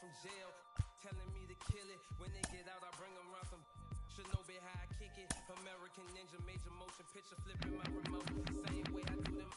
from jail, telling me to kill it. When they get out, I bring them around some. Should know be how I kick it. American Ninja, major motion picture, flipping my remote. Same way I do them.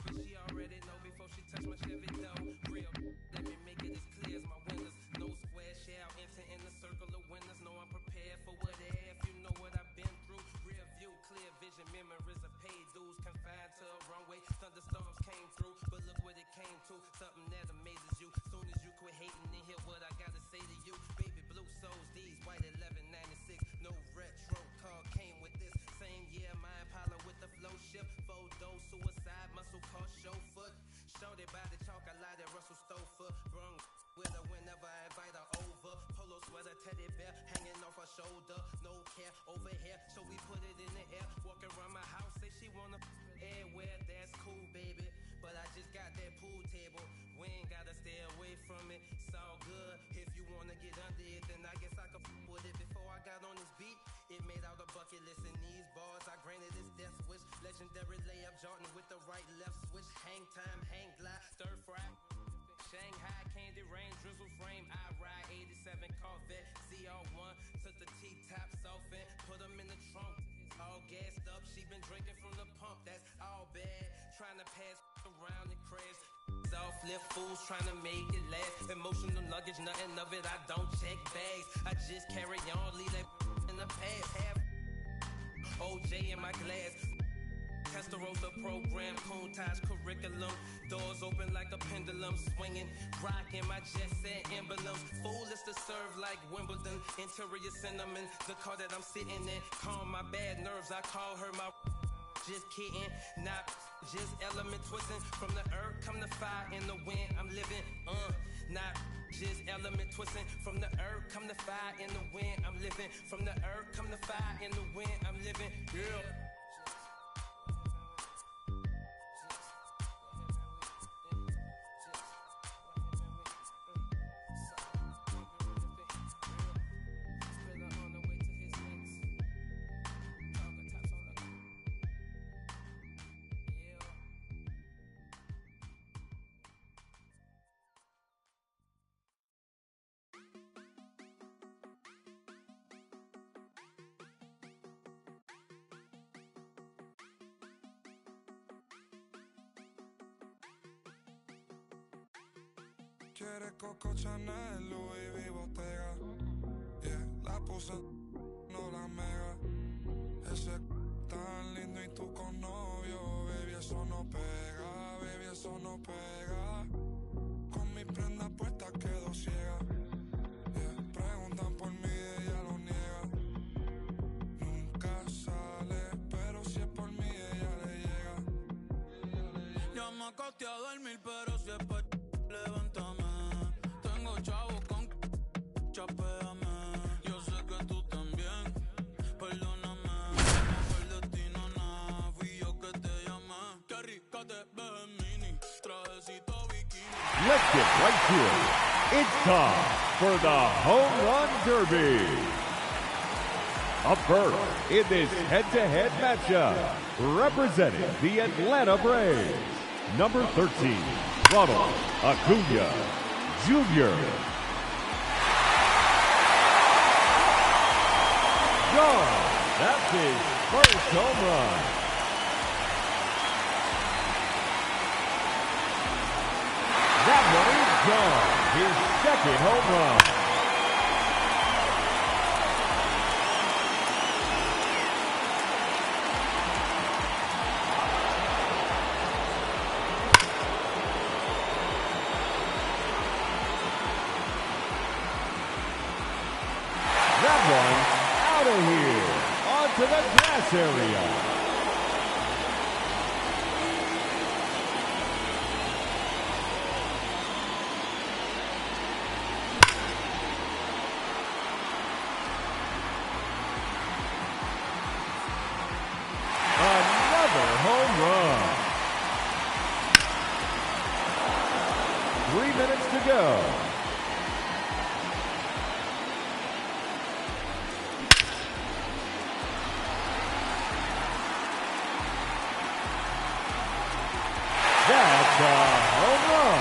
But she already know before she touch my Chevy door. Real, let me make it as clear as my windows. No square shall enter in the circle of winners. Know I'm prepared for whatever. You know what I've been through. Rear view, clear vision, memories of paid dues. Confined to a runway, thunderstorms came through. But look what it came to, something that amazes you. Soon as you quit hating and hear what I gotta say to you. Baby blue souls, these white 1196. No retro car came with this. Same year, my Impala with the flow shift. Photo, suicide, muscle car, show foot. Showed it by the chalk, I lied at Russell Stover. Brung with her whenever I invite her over. Polo sweater, teddy bear, hanging off her shoulder. No care over here, so we put it in the air. Walk around my house, say she wanna everywhere. That's cool, baby. But I just got that pool table. We ain't gotta stay away from it. It's all good. If you wanna get under it, then I guess I could with it. Before I got on this beat, it made out a bucket list in these bars. I granted this death wish. Legendary layup, Jordan with the right left switch. Hang time, hang glide, stir fry. Shanghai candy rain, drizzle frame. I ride 87 Corvette ZR1. Took the T-tops off and put them in the trunk. All gassed up, she been drinking from the pump. That's all bad. Trying to pass around and crash. All flip fools trying to make it last. Emotional luggage, nothing of it. I don't check bags. I just carry on, leave that in the past. Have OJ in my glass. Testarossa program, cone ties curriculum. Doors open like a pendulum, swinging, rocking my jet set emblems. Foolish to serve like Wimbledon. Interior cinnamon, the car that I'm sitting in. Calm my bad nerves, I call her my. Just kidding, not just element twisting. From the earth come the fire in the wind. I'm living, not just element twisting. From the earth come the fire in the wind. I'm living. From the earth come the fire in the wind. I'm living, girl. Quieres Coco Chanel, Louis V, Bottega. Yeah, la puse, no la mega. Ese tan lindo y tú con novio. Baby, eso no pega, baby, eso no pega. Con mi prenda puesta quedo ciega. Yeah, preguntan por mí, ella lo niega. Nunca sale, pero si es por mí, ella le llega. Ya me acosté a dormir, pero si es por levántame. Tengo chavos con chapéame. Yo sé que tú también. Perdóname, no fue el destino, nada. Fui yo que te llamé. Qué rica te ves en mini, trajecito bikini. Let's get right to it. It's time for the Home Run Derby. Up first in this head-to-head matchup, representing the Atlanta Braves, number 13, Ronald Acuna Jr. Gone. That's his first home run. That one is gone. His second home run. That one out of here, onto the grass area. Another home run. 3 minutes to go. That's a home run.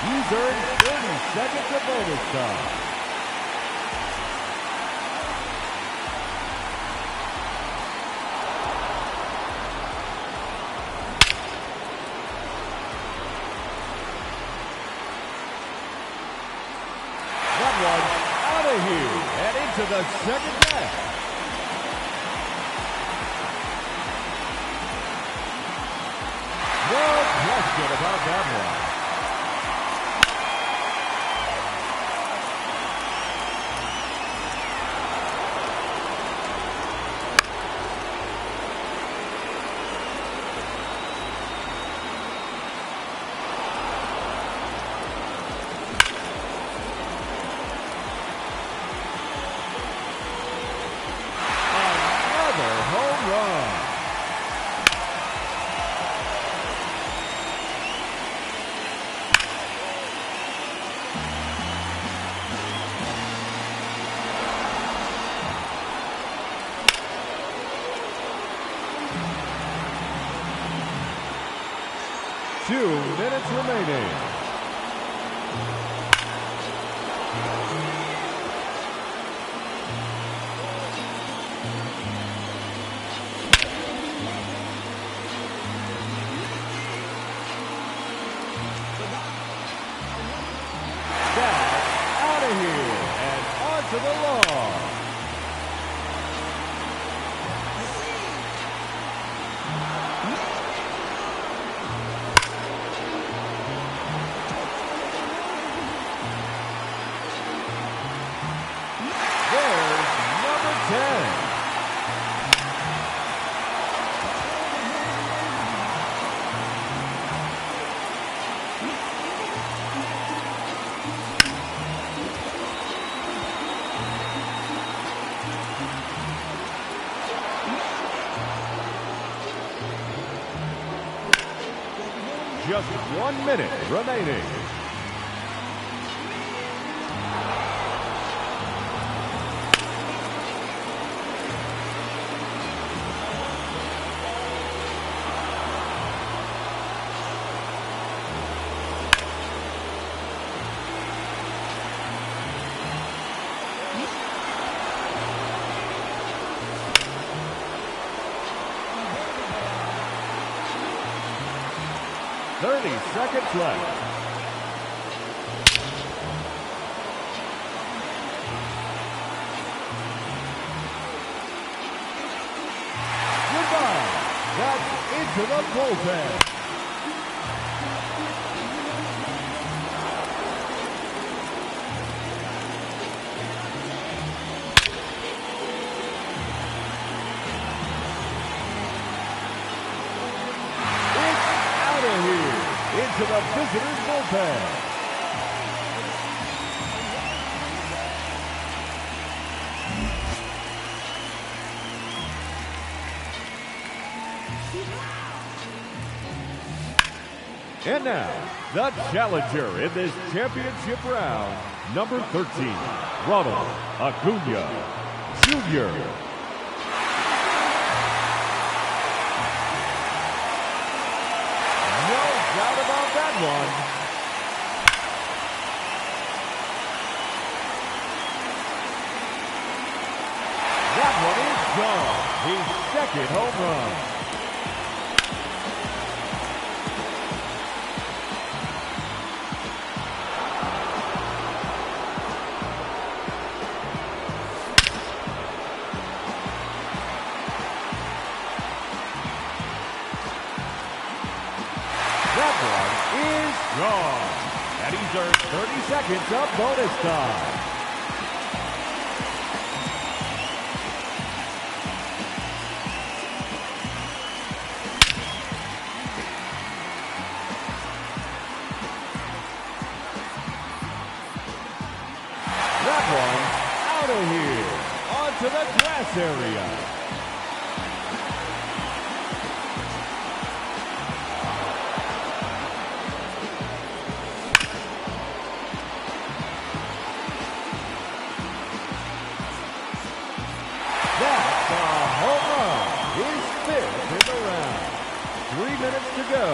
He's earned 36 seconds of bonus time. That one out of here and into the second half. No question about that one. Another home run. Two minutes remaining. That's out of here and onto the lawn. There's number 10. Just 1 minute remaining. Thirty seconds left. Goodbye. That's into the bullpen. Into the visitors' bullpen. And now, the challenger in this championship round, number 13, Ronald Acuna Jr. Doubt about that one. That one is gone. His second home run. That one is gone. And he's earned 30 seconds of bonus time. That one's out of here. Onto the grass area. That's a home run. His fifth in the round. 3 minutes to go.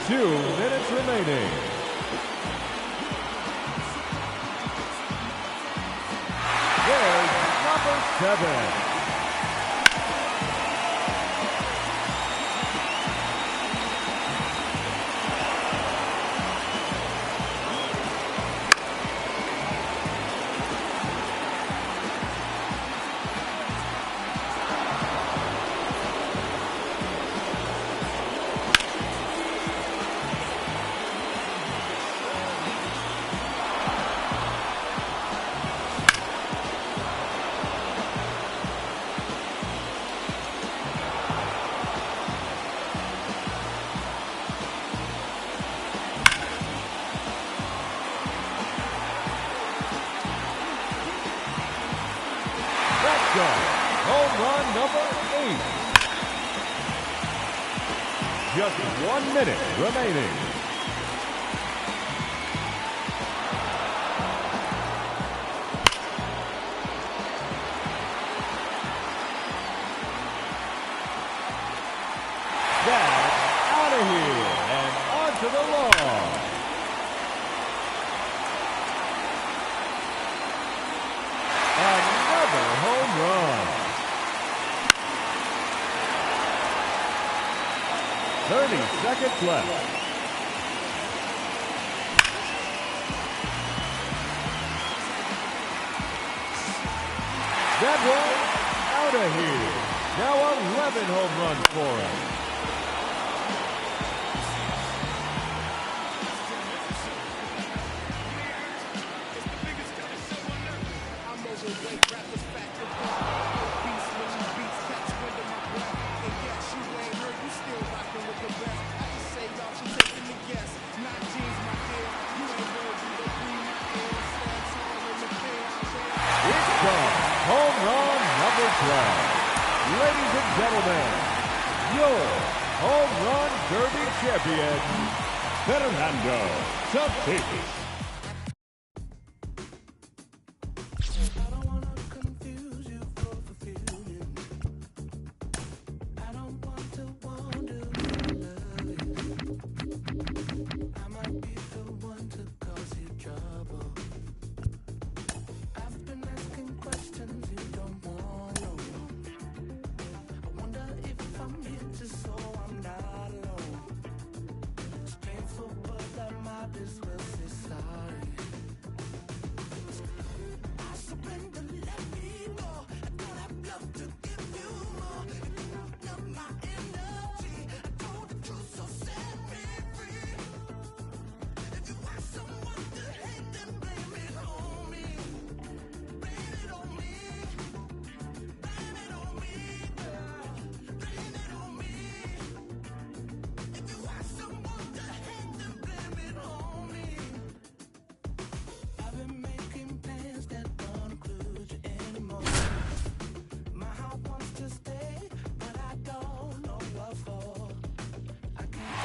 2 minutes remaining. There's number 7. Home run number 8. Just 1 minute remaining. That's out of here and onto the lawn. Another home run. 30 seconds left. That one out of here. Now 11 home runs for him. Home run number 12. Ladies and gentlemen, your Home Run Derby champion, Fernando Tatis.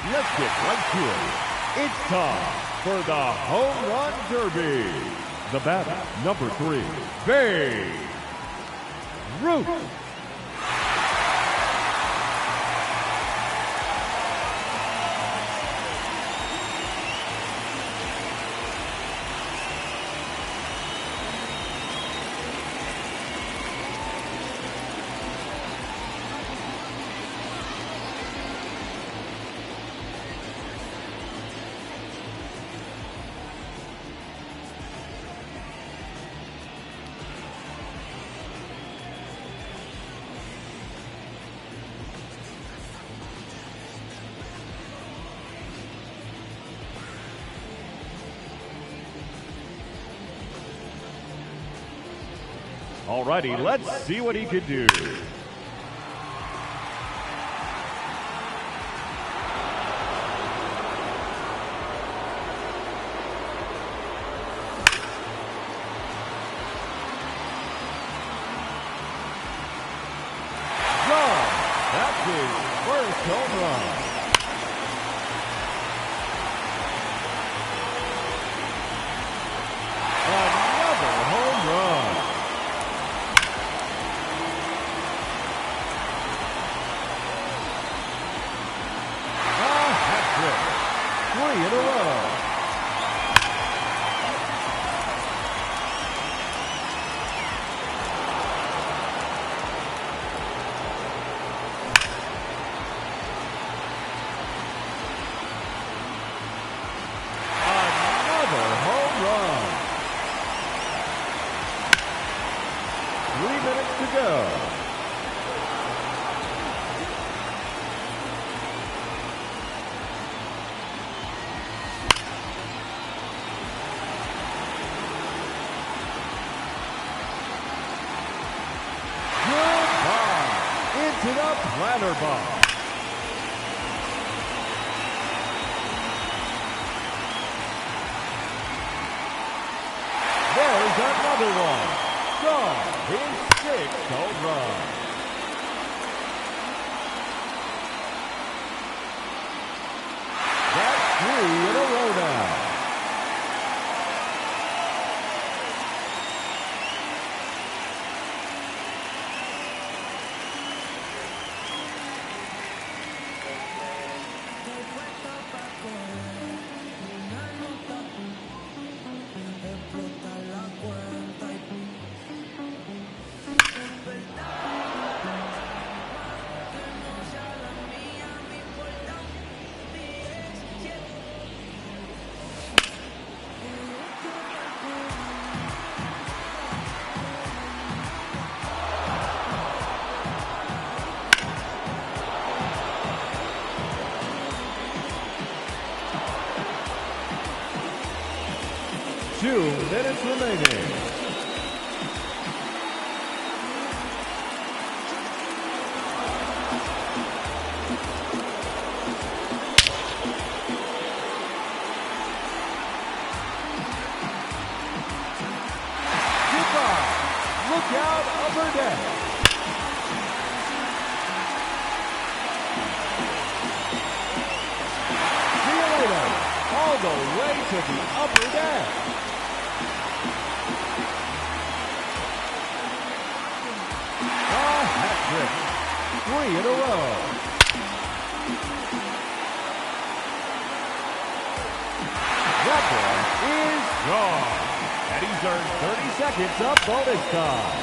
Let's get right to it. It's time for the Home Run Derby. The batter, number 3, Babe Ruth. Alrighty, let's see what he can do. That's his first home run. Another home run. A hat trick. Clatterbomb. There's another one. Shaw, his sixth home run. That's 3 in a row now. Two minutes remaining. Goodbye. Look out, upper deck. See you later. All the way to the upper deck. Hat-trick. 3 in a row. That one is gone. And he's earned 30 seconds of bonus time.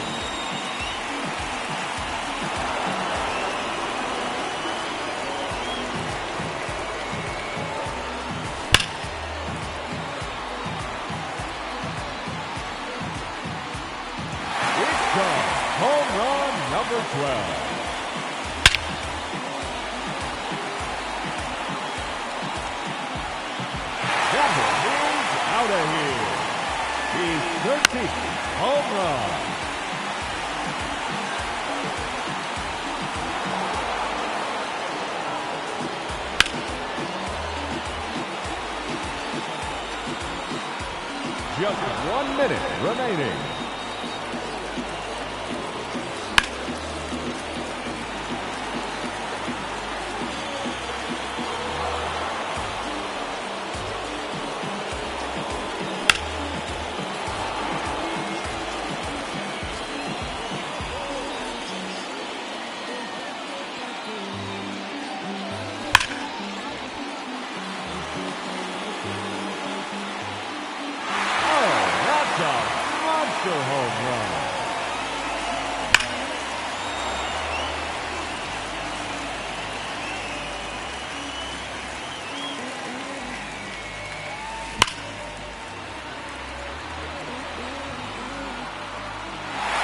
It's done. Home run number 12. That one is out of here. His 13th home run. Just 1 minute remaining. Monster home run.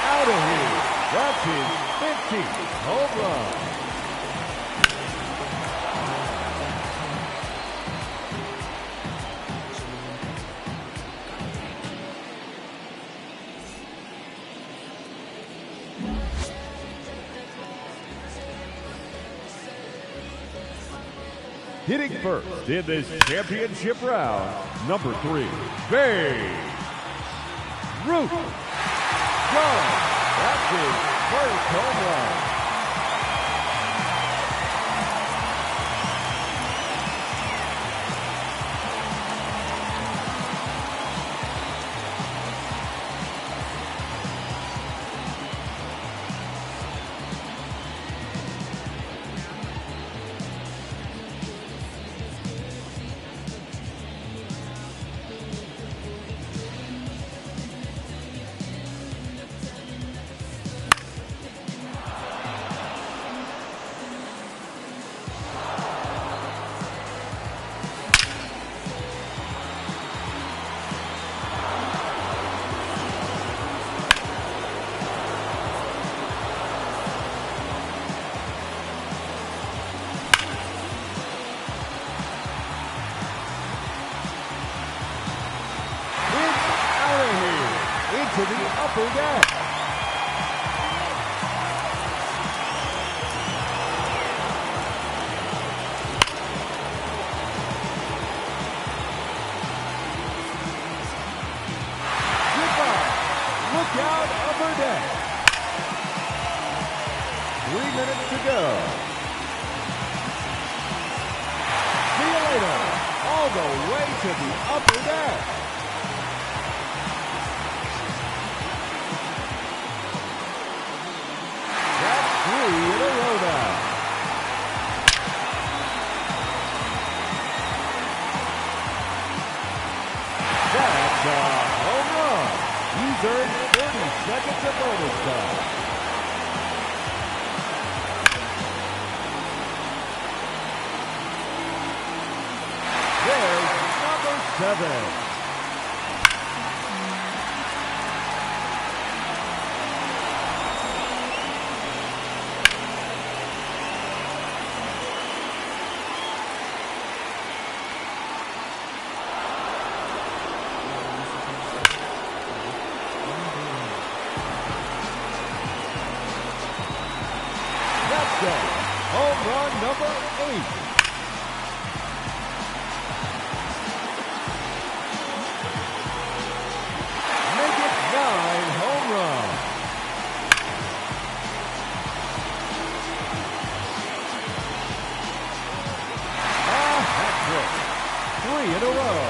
Out of here. That's his 15th home run. Hitting first in this championship round, number 3, Babe Ruth Jones. That's his first home run. the way to the upper deck. That's 3 in a row now. That's a home run. He's earned 30 seconds of bonus time. There's number 7. Let's go. Home run number 8. Make it 9 home runs. A hat trick. 3 in a row.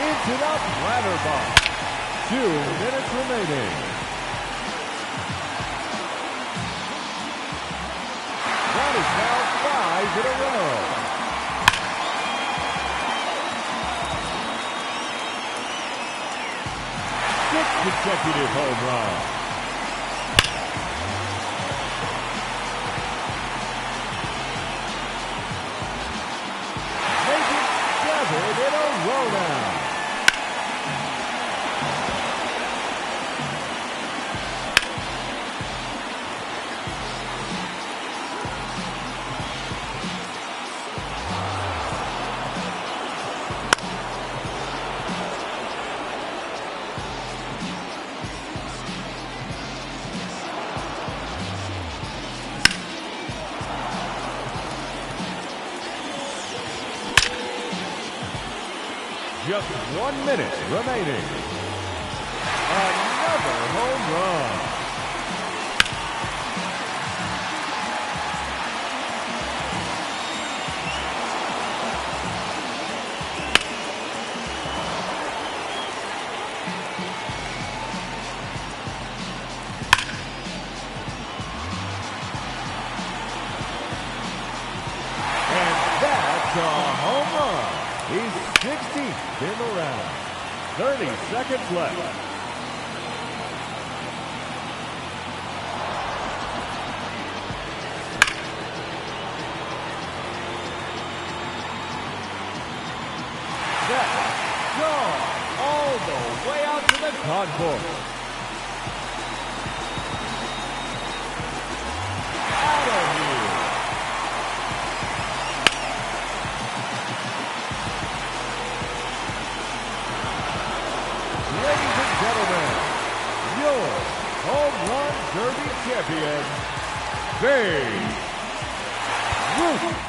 Into the platter box. 2 minutes remaining. That is now 5 in a row. 6 consecutive home runs. Make it 7 in a row now. Just 1 minute remaining. Another home run. And that's a home run. He's 16th in the round. 30 seconds left. That's gone all the way out to the concourse. Out of here. Ladies and gentlemen, your Home Run Derby champion, Babe Ruth.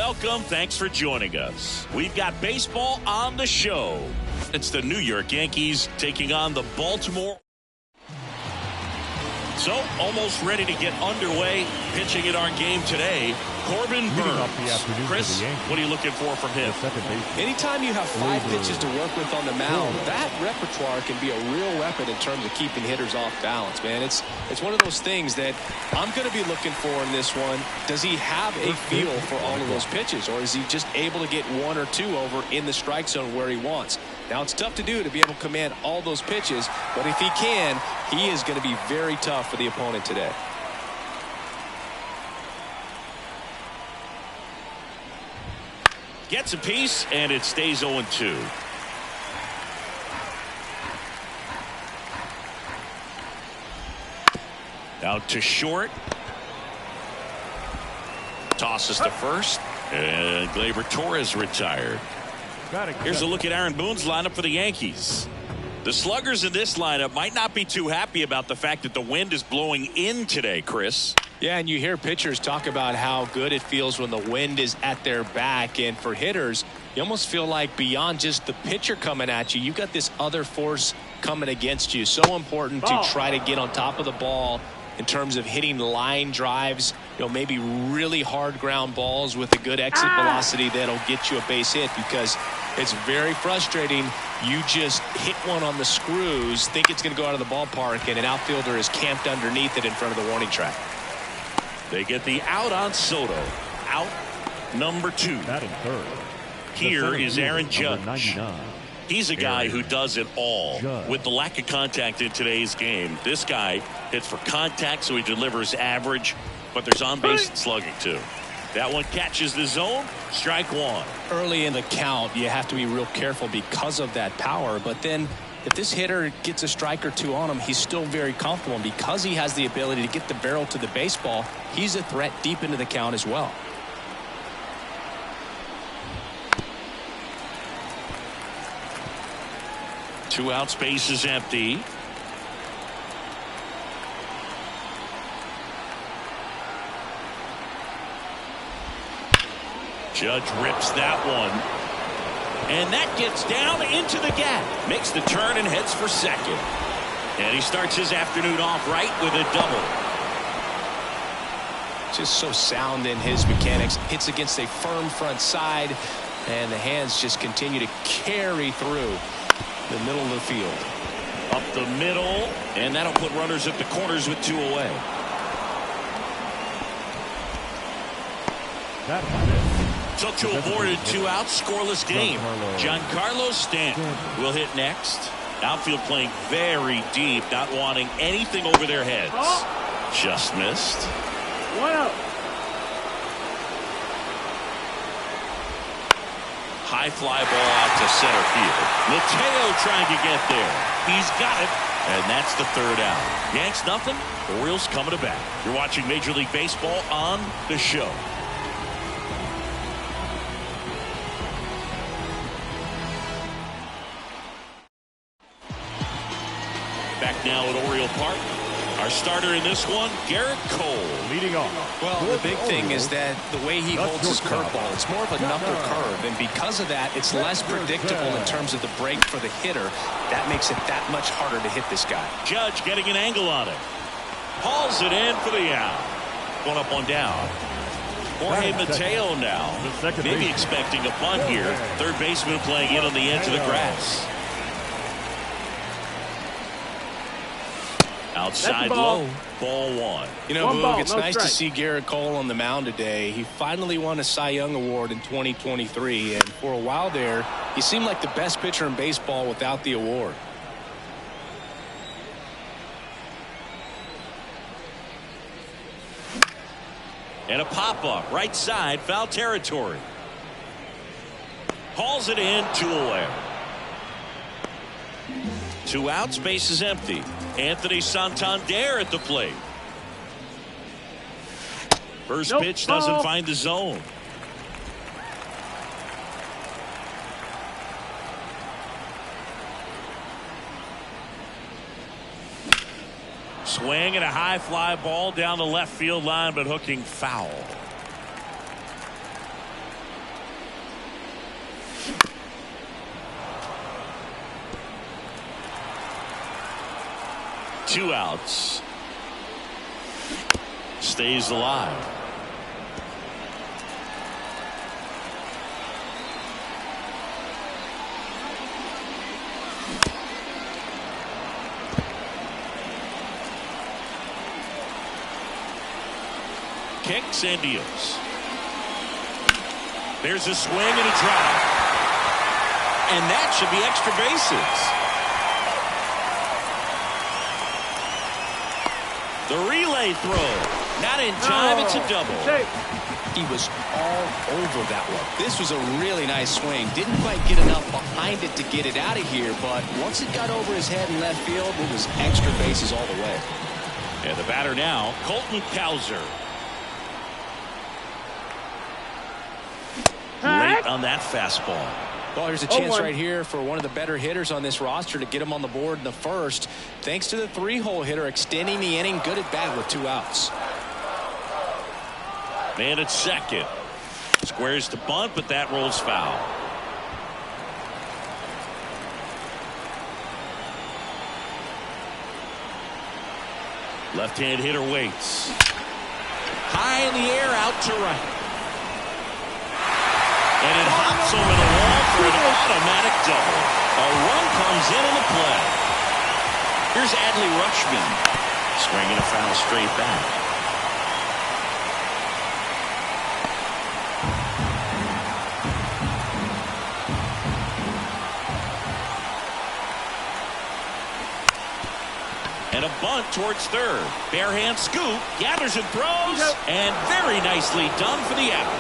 Welcome. Thanks for joining us. We've got baseball on the show. It's the New York Yankees taking on the Baltimore. So, almost ready to get underway. Pitching in our game today, Corbin Burnes. Chris, what are you looking for from him? Anytime you have 5 pitches to work with on the mound, that repertoire can be a real weapon in terms of keeping hitters off balance, man. It's one of those things that I'm going to be looking for in this one. Does he have a feel for all of those pitches, or is he just able to get 1 or 2 over in the strike zone where he wants? Now, it's tough to do to be able to command all those pitches, but if he can, he is going to be very tough for the opponent today. Gets a piece, and it stays 0-2. Out to short. Tosses to first. And Gleyber Torres retired. Here's a look at Aaron Boone's lineup for the Yankees. The sluggers in this lineup might not be too happy about the fact that the wind is blowing in today, Chris. Yeah, and you hear pitchers talk about how good it feels when the wind is at their back. And for hitters, you almost feel like beyond just the pitcher coming at you, you've got this other force coming against you. So important to try to get on top of the ball in terms of hitting line drives, maybe really hard ground balls with a good exit velocity that'll get you a base hit, because it's very frustrating. You just hit one on the screws, think it's going to go out of the ballpark, and an outfielder is camped underneath it in front of the warning track. They get the out on Soto. Out number 2. Batting third. Here is Aaron Judge. He's a guy who does it all. With the lack of contact in today's game, this guy hits for contact, so he delivers average, but there's on-base slugging too. That one catches the zone. Strike 1. Early in the count, you have to be real careful because of that power, but then if this hitter gets a strike or 2 on him, he's still very comfortable, and because he has the ability to get the barrel to the baseball, he's a threat deep into the count as well. Two out, space is empty. Judge rips that one. And that gets down into the gap. Makes the turn and heads for second. And he starts his afternoon off right with a double. Just so sound in his mechanics. Hits against a firm front side, and the hands just continue to carry through the middle of the field. Up the middle, and that'll put runners at the corners with 2 away. Took to a board in 2 outs, scoreless game. Giancarlo Stanton will hit next. Outfield playing very deep, not wanting anything over their heads. Just missed. 1 out. High fly ball out to center field. Mateo trying to get there. He's got it. And that's the 3rd out. Yanks nothing. Orioles coming to bat. You're watching Major League Baseball on the show. Back now at Oriole Park. Our starter in this one, Garrett Cole. Leading off. Well, the big thing is that the way he holds his curveball, it's more of a knuckle curve, and because of that, it's less predictable in terms of the break for the hitter. That makes it that much harder to hit this guy. Judge getting an angle on it. Hauls it in for the out. 1 up, 1 down. Jorge Mateo now. Maybe expecting a bunt here. Third baseman playing in on the edge of the grass. Outside low, ball 1. Boog, it's nice to see Garrett Cole on the mound today. He finally won a Cy Young Award in 2023, and for a while there, he seemed like the best pitcher in baseball without the award. And a pop-up, right side, foul territory. Hauls it in, 2 away. 2 outs, base is empty. Anthony Santander at the plate. First pitch doesn't find the zone. Swing and a high fly ball down the left field line, but hooking foul. 2 outs. Stays alive. Kicks and deals. There's a swing and a drive. And that should be extra bases. The relay throw. Not in time. It's a double. He was all over that one. This was a really nice swing. Didn't quite get enough behind it to get it out of here, but once it got over his head in left field, it was extra bases all the way. And the batter now, Colton Cowser. Late on that fastball. Well, here's a chance right here for one of the better hitters on this roster to get him on the board in the first. Thanks to the 3-hole hitter extending the inning. Good at bat with 2 outs. Man at second. Squares to bunt, but that rolls foul. Left-hand hitter waits. High in the air, out to right. And it hops over the wall for an automatic double. A run comes in on the play. Here's Adley Rutschman. Swinging a foul straight back. And a bunt towards third. Bare hand scoop. Gathers and throws. And very nicely done for the out.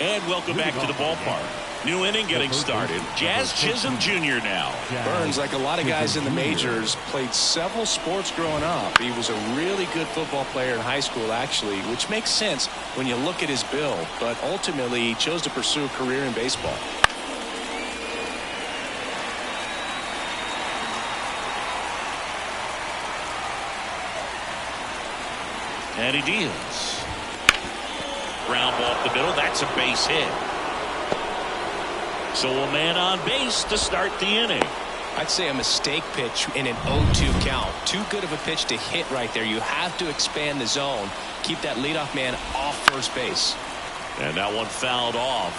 And welcome back to the ballpark. New inning getting started. Jazz Chisholm Jr. now. Burns, like a lot of guys in the majors, played several sports growing up. He was a really good football player in high school, actually, which makes sense when you look at his build. But ultimately, he chose to pursue a career in baseball. And he deals. Ground ball up the middle. That's a base hit. So a man on base to start the inning. I'd say a mistake pitch in an 0-2 count. Too good of a pitch to hit right there. You have to expand the zone. Keep that leadoff man off first base. And that one fouled off.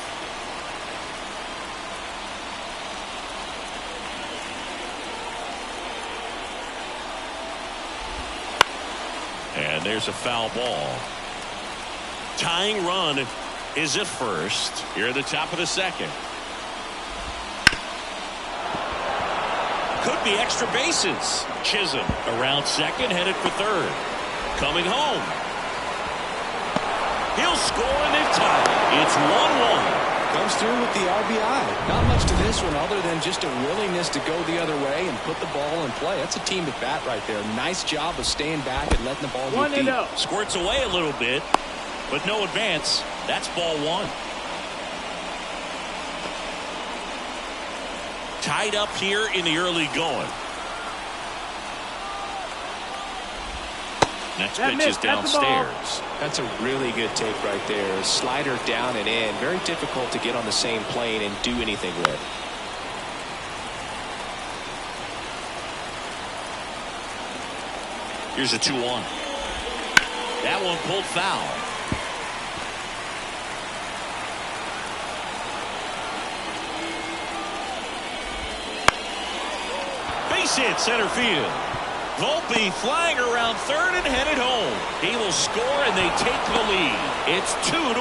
And there's a foul ball. Tying run is at first. Here at the top of the second. Could be extra bases. Chisholm around second, headed for third. Coming home. He'll score and they've tied. It's 1-1. Comes through with the RBI. Not much to this one other than just a willingness to go the other way and put the ball in play. That's a team at bat right there. Nice job of staying back and letting the ball go deep. Squirts away a little bit, but no advance. That's ball 1. Tied up here in the early going. Next pitch is downstairs. That's a really good take right there. A slider down and in. Very difficult to get on the same plane and do anything with. Here's a 2-1. That one pulled foul. Base hit center field. Volpe flying around third and headed home. He will score and they take the lead. It's 2-1.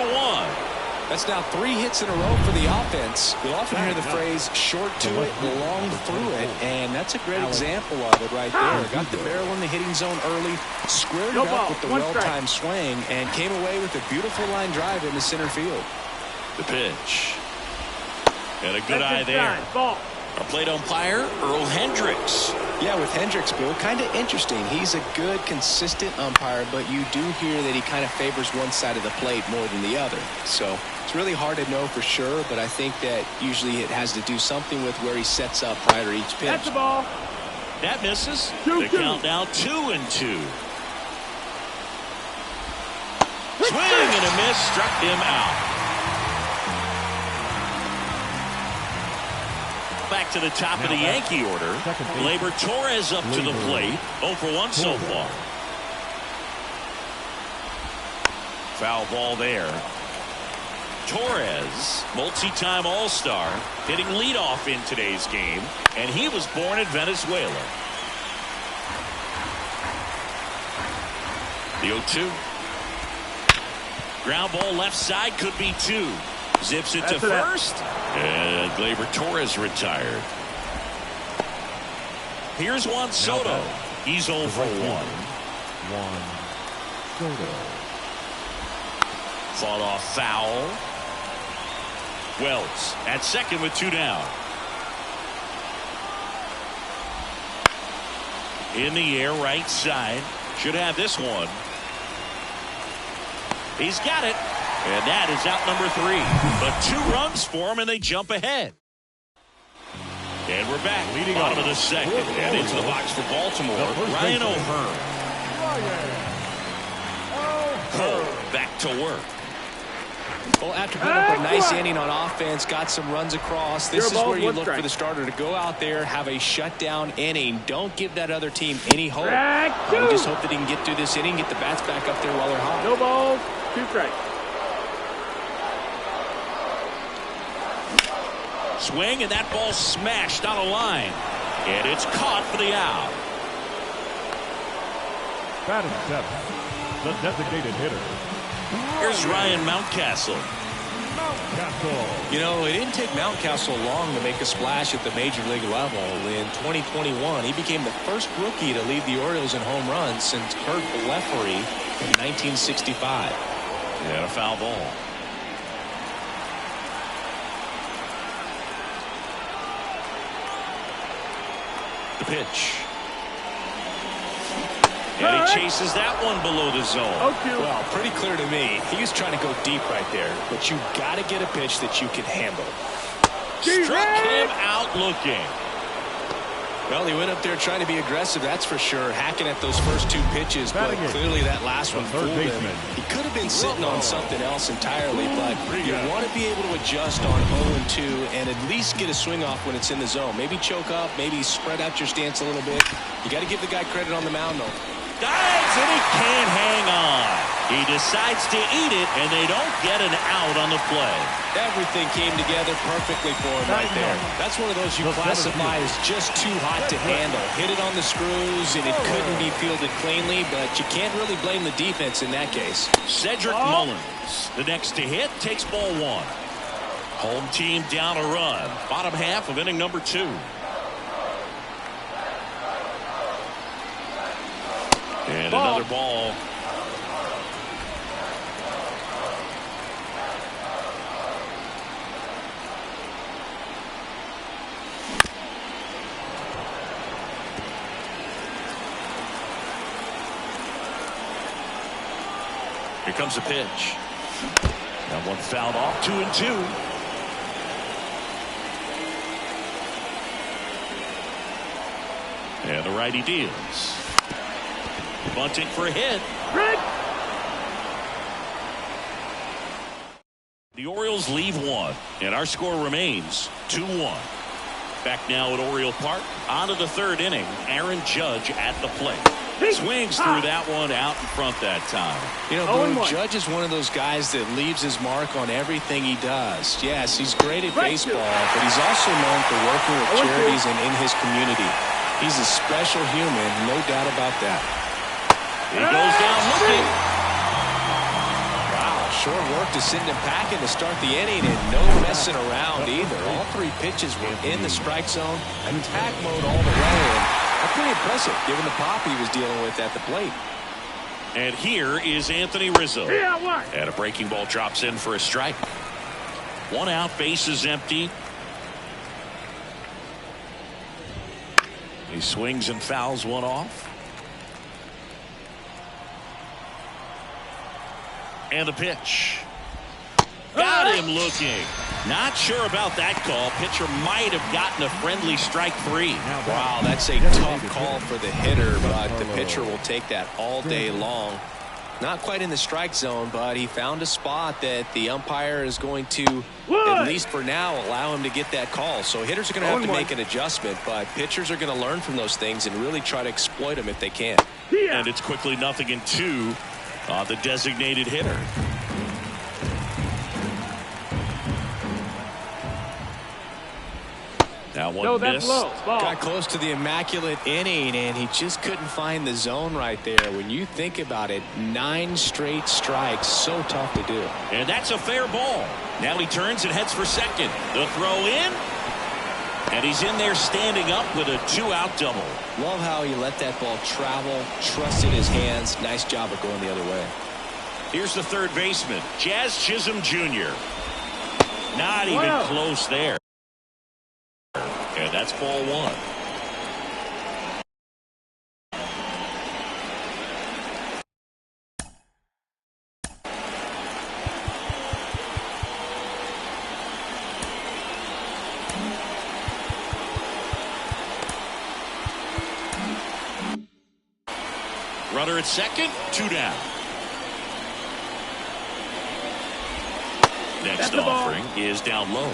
That's now 3 hits in a row for the offense. You'll often hear the phrase short to it, long through it, and that's a great example of it right there. Got the barrel in the hitting zone early, squared it up with the well-timed swing, and came away with a beautiful line drive into center field. The pitch. Got a good eye there. Our plate umpire, Earl Hendricks. Yeah, with Hendricks, Bill, kind of interesting. He's a good, consistent umpire, but you do hear that he kind of favors one side of the plate more than the other. So it's really hard to know for sure, but I think that usually it has to do something with where he sets up prior to each pitch. That's the ball. That misses. The count now 2-2. Swing and a miss, struck him out. back to the top of the Yankee order. Gleyber Torres up to the plate. 0 for 1 so far. Foul ball there. Torres, multi-time All-Star, hitting leadoff in today's game, and he was born in Venezuela. The 0-2. Ground ball left side, could be 2. Zips it to first, and Gleyber Torres retired. Here's Juan Soto. He's 0 for 1. Juan Soto. Fought off foul. Wells at second with 2 down. In the air, right side. Should have this one. He's got it. And that is out number 3. But 2 runs for him, and they jump ahead. And we're back. Leading bottom of the second. And into the box for Baltimore, Ryan O'Hearn. Back to work. Well, after putting up a nice inning on offense, got some runs across, this is where you look for the starter to go out there, have a shutdown inning. Don't give that other team any hope. We just hope that he can get through this inning, get the bats back up there while they're hot. No balls, 2 strikes. Swing, and that ball smashed on a line. And it's caught for the out. Batting 7th, the designated hitter. Here's Ryan Mountcastle. You know, it didn't take Mountcastle long to make a splash at the major league level. In 2021, he became the first rookie to lead the Orioles in home runs since Kurt Blefary in 1965. And a foul ball. The pitch. And he chases that one below the zone. Well, pretty clear to me. He was trying to go deep right there. But you got to get a pitch that you can handle. Struck him out looking. Well, he went up there trying to be aggressive, that's for sure. Hacking at those first 2 pitches, but clearly that last one fooled him. He could have been sitting on something else entirely, but you want to be able to adjust on 0-2 and at least get a swing off when it's in the zone. Maybe choke up, maybe spread out your stance a little bit. You got to give the guy credit on the mound, though. Dives, and he can't hang on. He decides to eat it, and they don't get an out on the play. Everything came together perfectly for him right there. That's one of those you classify as just too hot to handle. Hit it on the screws, and it couldn't be fielded cleanly, but you can't really blame the defense in that case. Cedric Mullins, the next to hit, takes ball 1. Home team down a run. Bottom half of inning number 2. And another ball. Here comes a pitch. That one fouled off. 2-2. And the righty deals. Bunting for a hit. The Orioles leave 1, and our score remains 2-1. Back now at Oriole Park. On to the 3rd inning. Aaron Judge at the plate. Swings through that one out in front that time. You know, Boone, Judge is one of those guys that leaves his mark on everything he does. Yes, he's great at baseball, but he's also known for working with charities and in his community. He's a special human, no doubt about that. He goes down looking. Wow, short work to send him packing to start the inning, and no messing around either. All 3 pitches were in the strike zone, attack mode all the way, and that's pretty impressive given the pop he was dealing with at the plate. And here is Anthony Rizzo. And a breaking ball drops in for a strike. 1 out, bases empty. He swings and fouls one off. And the pitch. Got him looking. Not sure about that call. Pitcher might have gotten a friendly strike 3. Wow, that's a tough call for the hitter, but the pitcher will take that all day long. Not quite in the strike zone, but he found a spot that the umpire is going to, at least for now, allow him to get that call. So hitters are going to have to make an adjustment, but pitchers are going to learn from those things and really try to exploit them if they can. And it's quickly 0-2 on the designated hitter. That one missed. Got close to the immaculate inning, and he just couldn't find the zone right there. When you think about it, 9 straight strikes, so tough to do. And that's a fair ball. Now he turns and heads for second. The throw in, and he's in there standing up with a 2-out double. Love how he let that ball travel, trusted his hands. Nice job of going the other way. Here's the third baseman, Jazz Chisholm Jr. Not even close there. And that's ball 1. Runner at second, 2 down. Next offering is down low.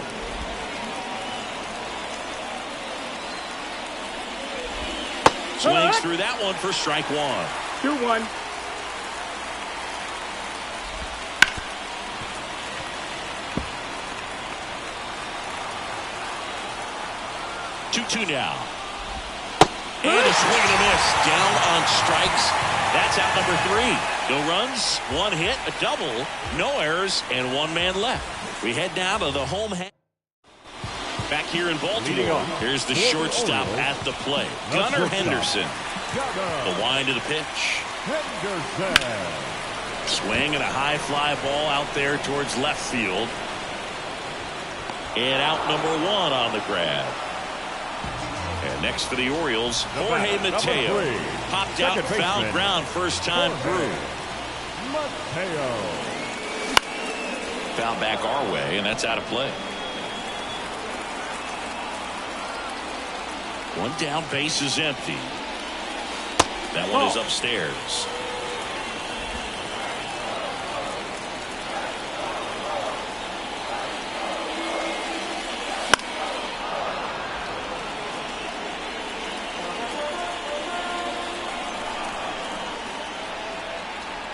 Swings through that one for strike 1. 2-1. Now. And a swing and a miss. Down on strikes. That's out number 3. No runs, 1 hit, a double, no errors, and 1 man left. We head now to the home half. Back here in Baltimore, here's the shortstop at the plate, Gunnar Henderson. The wind of the pitch. Swing and a high fly ball out there towards left field. And out number 1 on the grab. And next for the Orioles, Jorge Mateo. Popped out, foul ground first time through. Foul back our way, and that's out of play. 1 down, base is empty. That one is upstairs.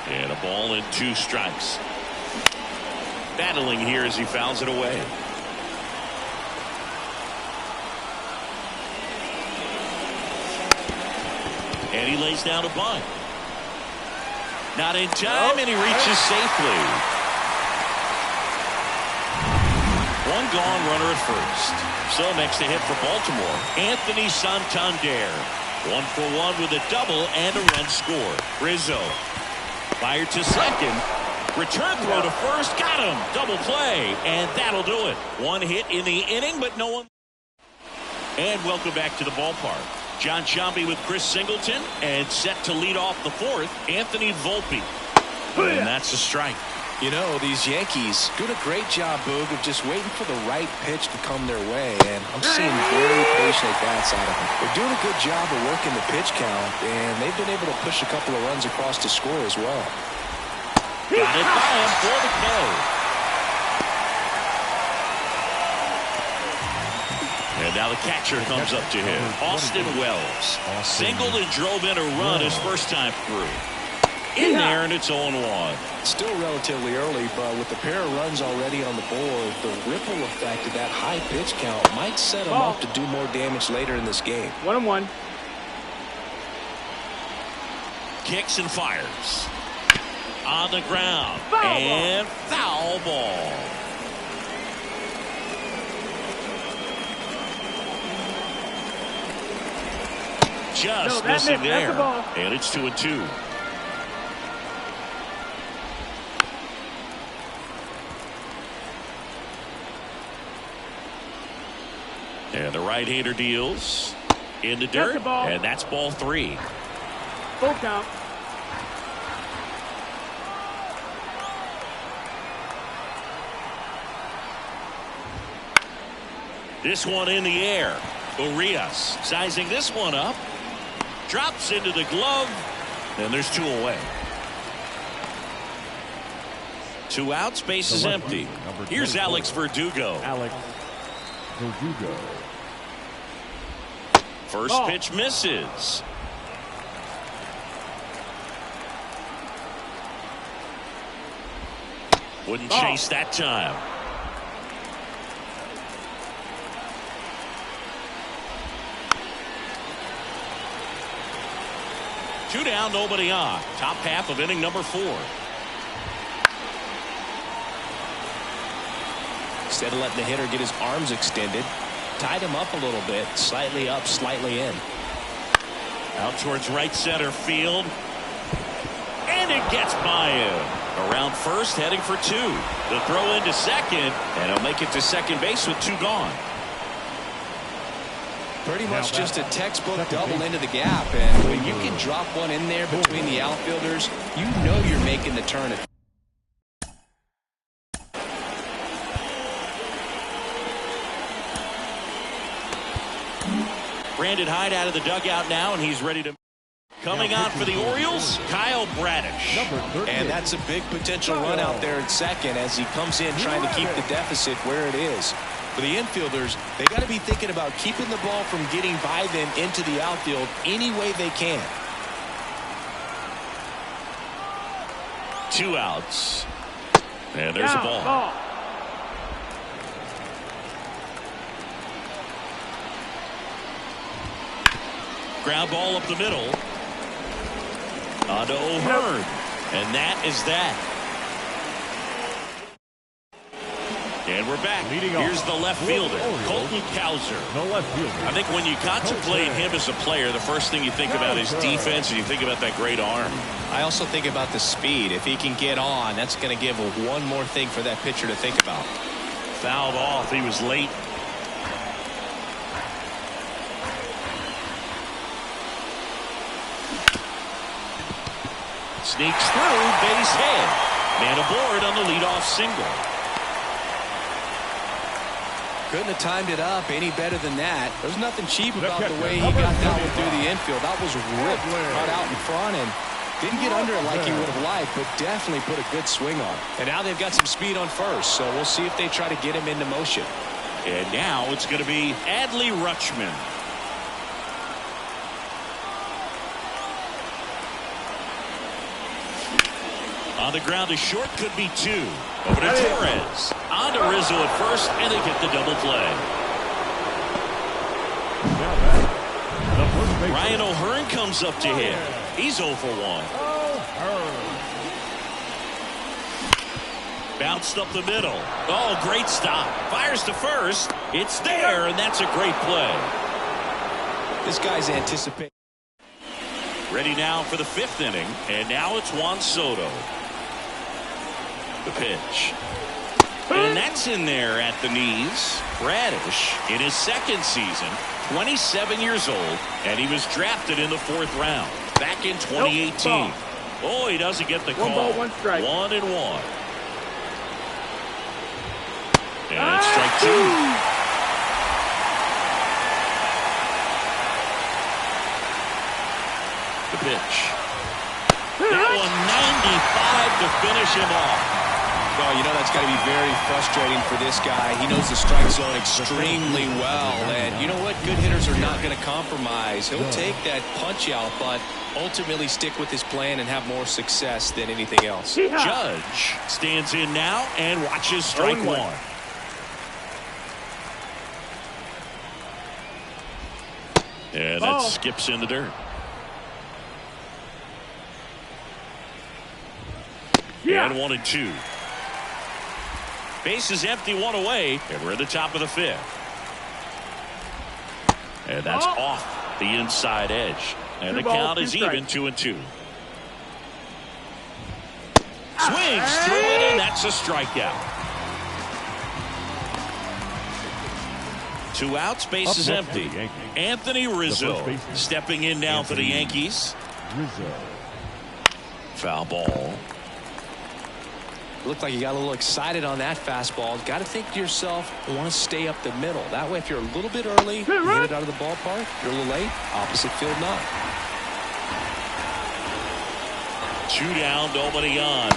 And a ball and 2 strikes. Battling here as he fouls it away. And he lays down a bunt. Not in time, and he reaches safely. 1 gone, runner at first. So next to hit for Baltimore, Anthony Santander. 1 for 1 with a double and a run scored. Rizzo fired to second. Return throw to first. Got him. Double play. And that'll do it. 1 hit in the inning, but no one. And welcome back to the ballpark. John Sciambi with Chris Singleton, and set to lead off the 4th, Anthony Volpe. And that's a strike. You know, these Yankees doing a great job, Boog, of just waiting for the right pitch to come their way, and I'm seeing very patient at-bats out of them. They're doing a good job of working the pitch count, and they've been able to push a couple of runs across to score as well. Got it by him for the K. And now the catcher comes up to him, Austin Wells. Singled and drove in a run his first time through. In there, and it's 0-1. Still relatively early, but with the pair of runs already on the board, the ripple effect of that high pitch count might set him up to do more damage later in this game. 1-1. Kicks and fires. On the ground. And foul ball. Just missing there. And it's 2-2. And the right-hander deals in the dirt, and that's ball 3. Full count. This one in the air. Urias sizing this one up. Drops into the glove, and there's 2 away. 2 outs, base is empty. Here's Alex Verdugo. Alex Verdugo. First pitch misses. Wouldn't chase that time. Two down, nobody on. Top half of inning number 4. Instead of letting the hitter get his arms extended, tied him up a little bit, slightly up, slightly in. Out towards right center field. And it gets by him. Around first, heading for 2. The throw into second, and he'll make it to second base with 2 gone. Pretty much just a textbook double into the gap, and when you can drop one in there between the outfielders, you know you're making the turn. Brandon Hyde out of the dugout now, and he's ready to. Coming on for the Orioles, Kyle Bradish. And that's a big potential run out there at second as he comes in trying to keep the deficit where it is. For the infielders, they got to be thinking about keeping the ball from getting by them into the outfield any way they can. 2 outs. And there's a ball. Ground ball up the middle. Onto O'Hearn. And that is that. And we're back. Here's the left fielder, Colton Cowser. The left fielder. I think when you contemplate him as a player, the first thing you think about is defense, and you think about that great arm. I also think about the speed. If he can get on, that's going to give one more thing for that pitcher to think about. Fouled off. He was late. Sneaks through, base hit. Man aboard on the leadoff single. Couldn't have timed it up any better than that. There's nothing cheap about the way he got that one through the infield. That was ripped right out in front and didn't get under it like he would have liked, but definitely put a good swing on. And now they've got some speed on first, so we'll see if they try to get him into motion. And now it's going to be Adley Rutschman. On the ground to short, could be 2. Over to Torres. On to Rizzo at first, and they get the double play. Ryan O'Hearn comes up to hit. He's 0 for 1. Bounced up the middle. Oh, great stop. Fires to first. It's there, and that's a great play. This guy's anticipating. Ready now for the 5th inning, and now it's Juan Soto. The pitch. And that's in there at the knees. Bradish in his 2nd season, 27 years old, and he was drafted in the 4th round back in 2018. Oh, he doesn't get the call. 1 ball, 1 strike. 1-1. And it's strike 2. The pitch. That one 95 to finish him off. Well, you know that's got to be very frustrating for this guy. He knows the strike zone extremely well. And you know what? Good hitters are not going to compromise. He'll take that punch out, but ultimately stick with his plan and have more success than anything else. Judge stands in now and watches strike 1. And that skips in the dirt. And 1-2. Base is empty, 1 away, and we're at the top of the 5th. And that's off the inside edge. And the count is even, 2-2. Swings through it, and that's a strikeout. 2 outs, base is empty. Anthony Rizzo stepping in now for the Yankees. Rizzo. Foul ball. Looked like you got a little excited on that fastball. Got to think to yourself, I want to stay up the middle. That way, if you're a little bit early, you hit it out of the ballpark. If you're a little late, opposite field not. 2 down, nobody on.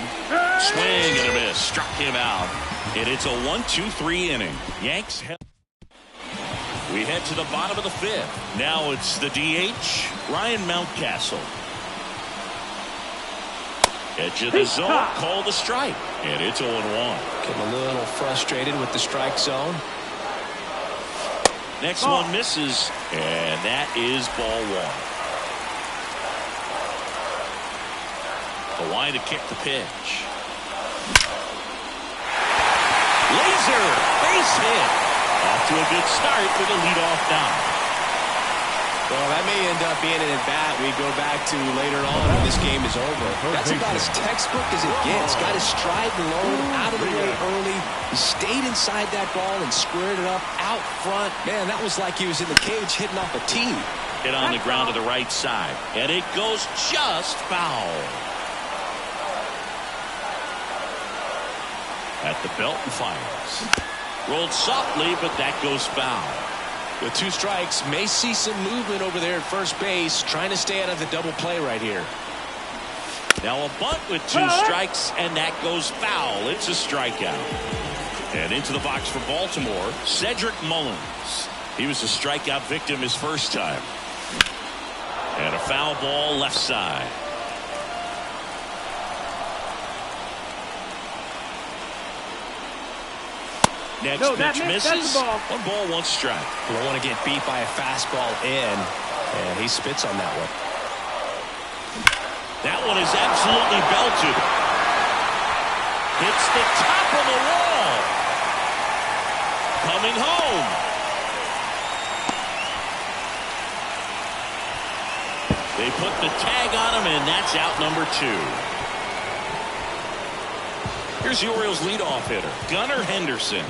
Swing and a miss. Struck him out. And it's a 1-2-3 inning. Yanks head. We head to the bottom of the 5th. Now it's the DH, Ryan Mountcastle. Edge of the zone, called a strike. And it's 0-1. Getting a little frustrated with the strike zone. Next one misses, and that is ball 1. Hawaii to kick the pitch. Laser, base hit. Off to a good start with a leadoff knock. Well, that may end up being an at-bat we go back to later on when this game is over. That's about as textbook as it gets. Got his stride low, out of the way early. He stayed inside that ball and squared it up out front. Man, that was like he was in the cage hitting off a tee. Hit on the ground to the right side, and it goes just foul. At the belt and fires. Rolled softly, but that goes foul. With 2 strikes, may see some movement over there at first base, trying to stay out of the double play right here. Now a bunt with 2 strikes, and that goes foul. It's a strikeout. And into the box for Baltimore, Cedric Mullins. He was a strikeout victim his first time. And a foul ball left side. Next pitch misses. 1 ball, 1 strike. You don't want to get beat by a fastball in, and he spits on that one. That one is absolutely belted. Hits the top of the wall. Coming home. They put the tag on him, and that's out number 2. Here's the Orioles' leadoff hitter, Gunnar Henderson.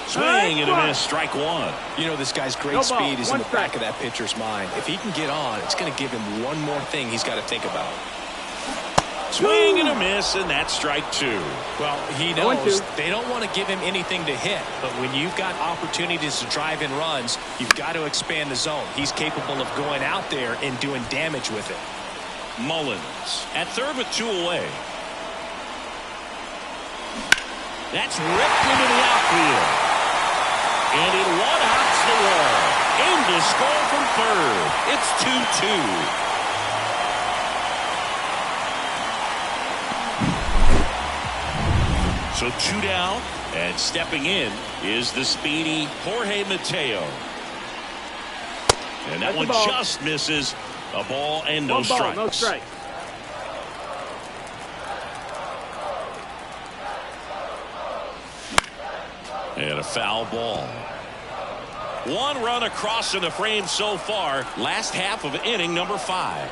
Swing and a miss, strike 1. You know, this guy's great speed is in the back of that pitcher's mind. If he can get on, it's going to give him one more thing he's got to think about. Swing and a miss, and that's strike 2. Well, he knows they don't want to give him anything to hit, but when you've got opportunities to drive in runs, you've got to expand the zone. He's capable of going out there and doing damage with it. Mullins at third with 2 away. That's ripped into the outfield. And it one-hops the wall. In to score from third. It's 2-2. So 2 down, and stepping in is the speedy Jorge Mateo. And that one just misses. A ball and no strikes. No strike. And a foul ball. 1 run across in the frame so far. Last half of inning number 5.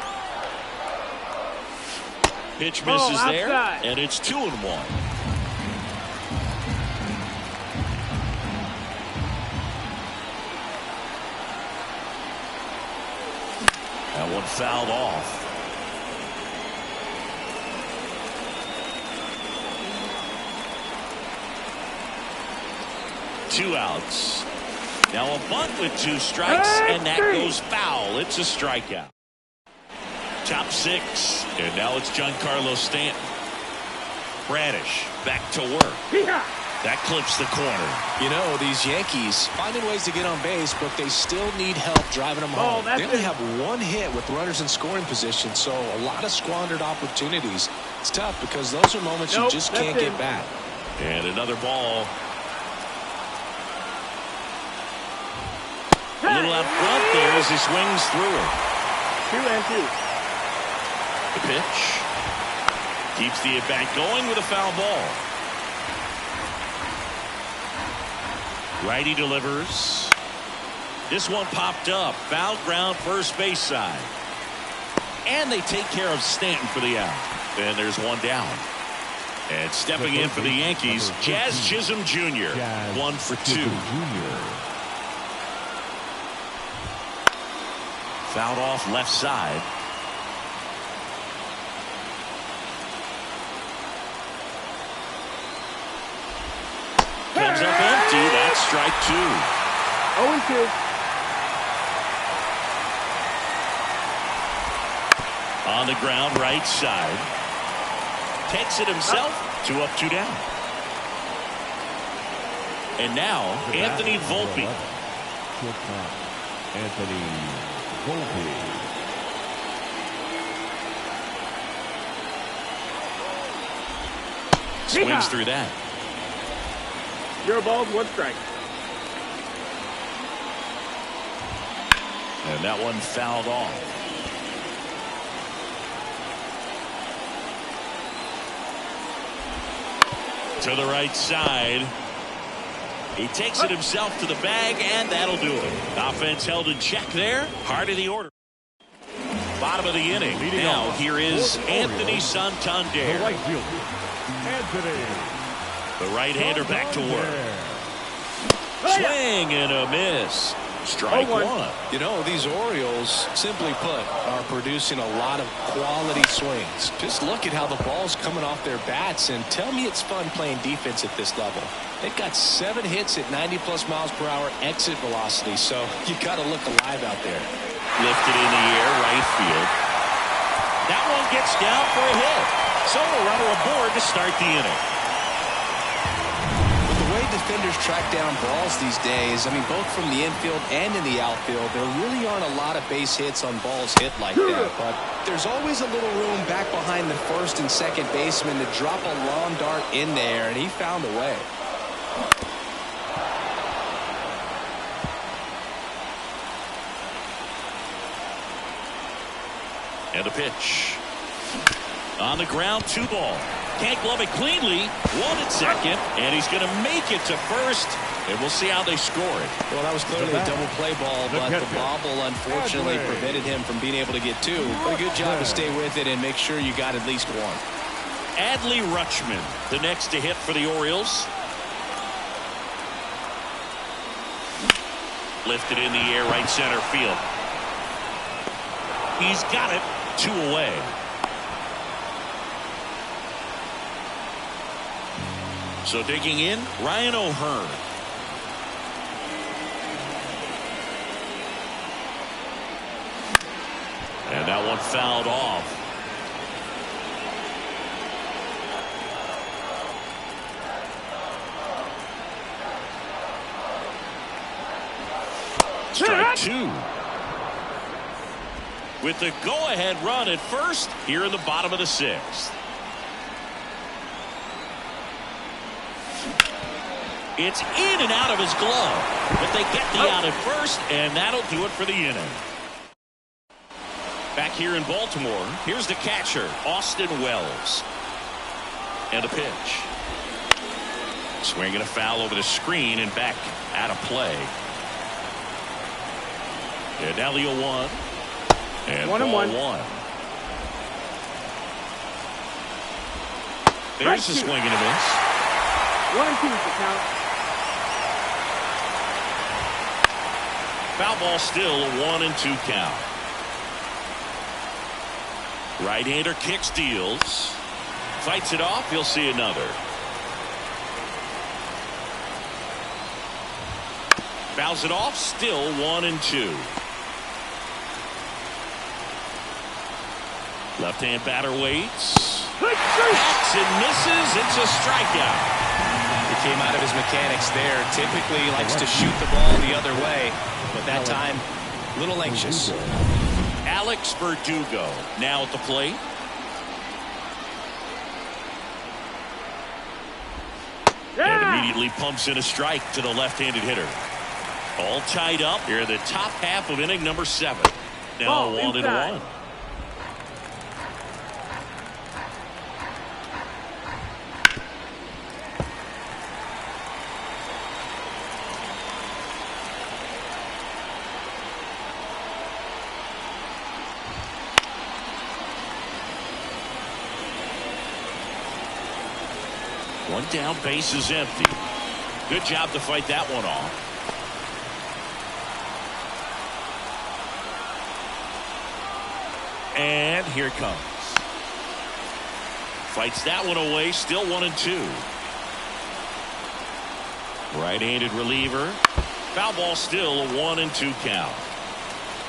Pitch misses there, and it's 2-1. That one fouled off. Two outs. Now a bunt with 2 strikes, and that goes foul. It's a strikeout. Top 6, and now it's Giancarlo Stanton. Bradish back to work. That clips the corner. You know, these Yankees finding ways to get on base, but they still need help driving them home. They only have 1 hit with runners in scoring position, so a lot of squandered opportunities. It's tough because those are moments you just can't get back. And another ball. A little out front there as he swings through it. 2-2. The pitch. Keeps the at-bat going with a foul ball. Righty delivers. This one popped up. Foul ground first base side. And they take care of Stanton for the out. And there's 1 down. And stepping in for the Yankees, Jazz Chisholm Jr. 1 for 2. Fouled off left side. Comes up empty. That's strike 2. 0-2. On the ground, right side. Takes it himself. 2 up, 2 down. And now, Anthony Volpe. Anthony Volpe. Swings through that. 0 balls, 1 strike. And that one fouled off. To the right side. He takes it himself to the bag, and that'll do it. Offense held in check there. Heart of the order. Bottom of the inning. Now here is Anthony Santander. The right fielder, Anthony. The right-hander back to work. Swing and a miss. Strike 1. You know, these Orioles, simply put, are producing a lot of quality swings. Just look at how the ball's coming off their bats, and tell me it's fun playing defense at this level. They've got 7 hits at 90+ miles per hour exit velocity, so you got to look alive out there. Lifted in the air, right field. That one gets down for a hit. So a runner aboard to start the inning. With the way defenders track down balls these days, I mean, both from the infield and in the outfield, there really aren't a lot of base hits on balls hit like that. But there's always a little room back behind the first and second baseman to drop a long dart in there, and he found a way. And the pitch. On the ground, 2 ball. Can't glove it cleanly. 1 at second, and he's going to make it to first. And we'll see how they score it. Well, that was clearly a double play ball, but the bobble unfortunately prevented him from being able to get 2. But a good job to stay with it and make sure you got at least 1. Adley Rutschman, the next to hit for the Orioles. Lifted in the air, right center field. He's got it. 2 away. So digging in, Ryan O'Hearn. And that one fouled off. Strike 2. With the go-ahead run at first here in the bottom of the 6th. It's in and out of his glove, but they get the out at first, and that'll do it for the inning. Back here in Baltimore, here's the catcher, Austin Wells. And a pitch. Swinging a foul over the screen and back out of play. And now the 0-1. And 1-1. There's the swing and a miss. 1-2 is the count. Foul ball still, a 1-2 count. Right-hander kicks, deals. Fights it off. He'll see another. Fouls it off. Still 1-2. Left-hand batter waits. Backs and misses. It's a strikeout. He came out of his mechanics there. Typically he likes to shoot the ball the other way, but that time a little anxious. Alex Verdugo now at the plate. And immediately pumps in a strike to the left-handed hitter. All tied up here in the top half of inning number 7. Now 1-1. One down, base is empty. Good job to fight that one off. And here it comes. Fights that one away, still 1-2. Right-handed reliever. Foul ball still, a 1-2 count.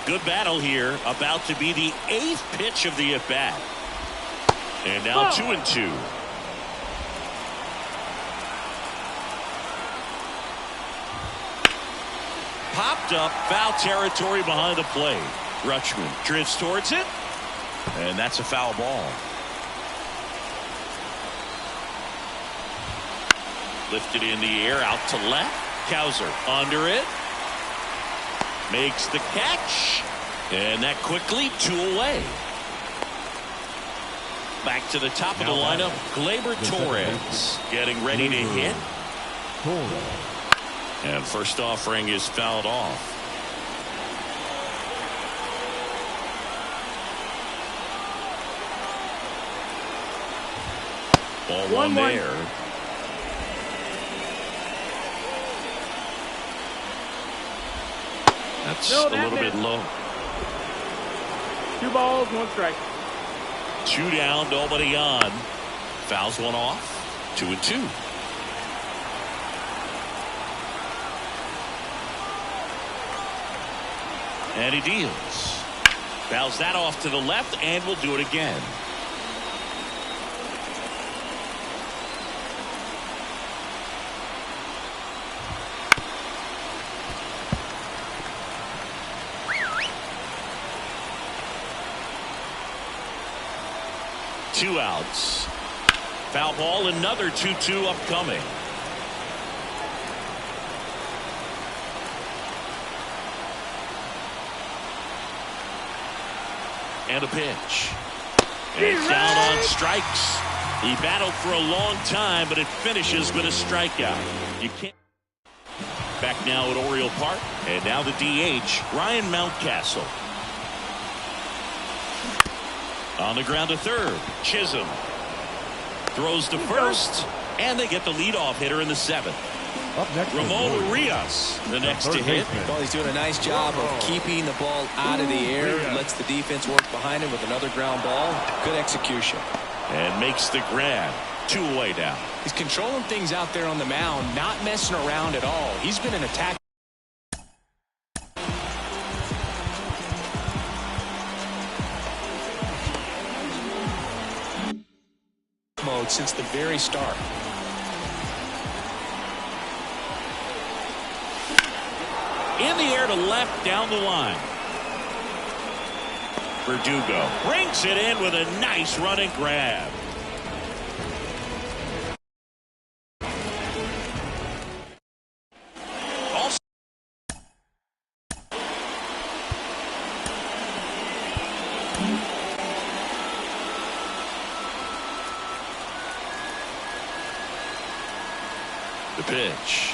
Good battle here. About to be the 8th pitch of the at-bat. And now 2-2. Popped up, foul territory behind the plate. Rutschman drifts towards it, and that's a foul ball. Lifted in the air, out to left. Cowser under it. Makes the catch, and that quickly 2 away. Back to the top of the lineup, Gleyber Torres getting ready to hit. And first offering is fouled off. Ball 1 there. That's a little bit low. 2 balls, 1 strike. 2 down, nobody on. Fouls 1 off. 2-2. And he deals. Fouls that off to the left, and will do it again. Two outs. Foul ball, another 2-2 upcoming. And a pitch. And it's down on strikes. He battled for a long time, but it finishes with a strikeout. You can't. Back now at Oriole Park, and now the DH, Ryan Mountcastle. On the ground to third, Chisholm throws to first, and they get the leadoff hitter in the 7th. Up next, Ramon Urias, the next to hit. Well, he's doing a nice job of keeping the ball out of the air. Lets the defense work behind him with another ground ball. Good execution. And makes the grab. 2 away now. He's controlling things out there on the mound, not messing around at all. He's been an attack mode since the very start. In the air to left, down the line. Verdugo brings it in with a nice running grab. Also, the pitch.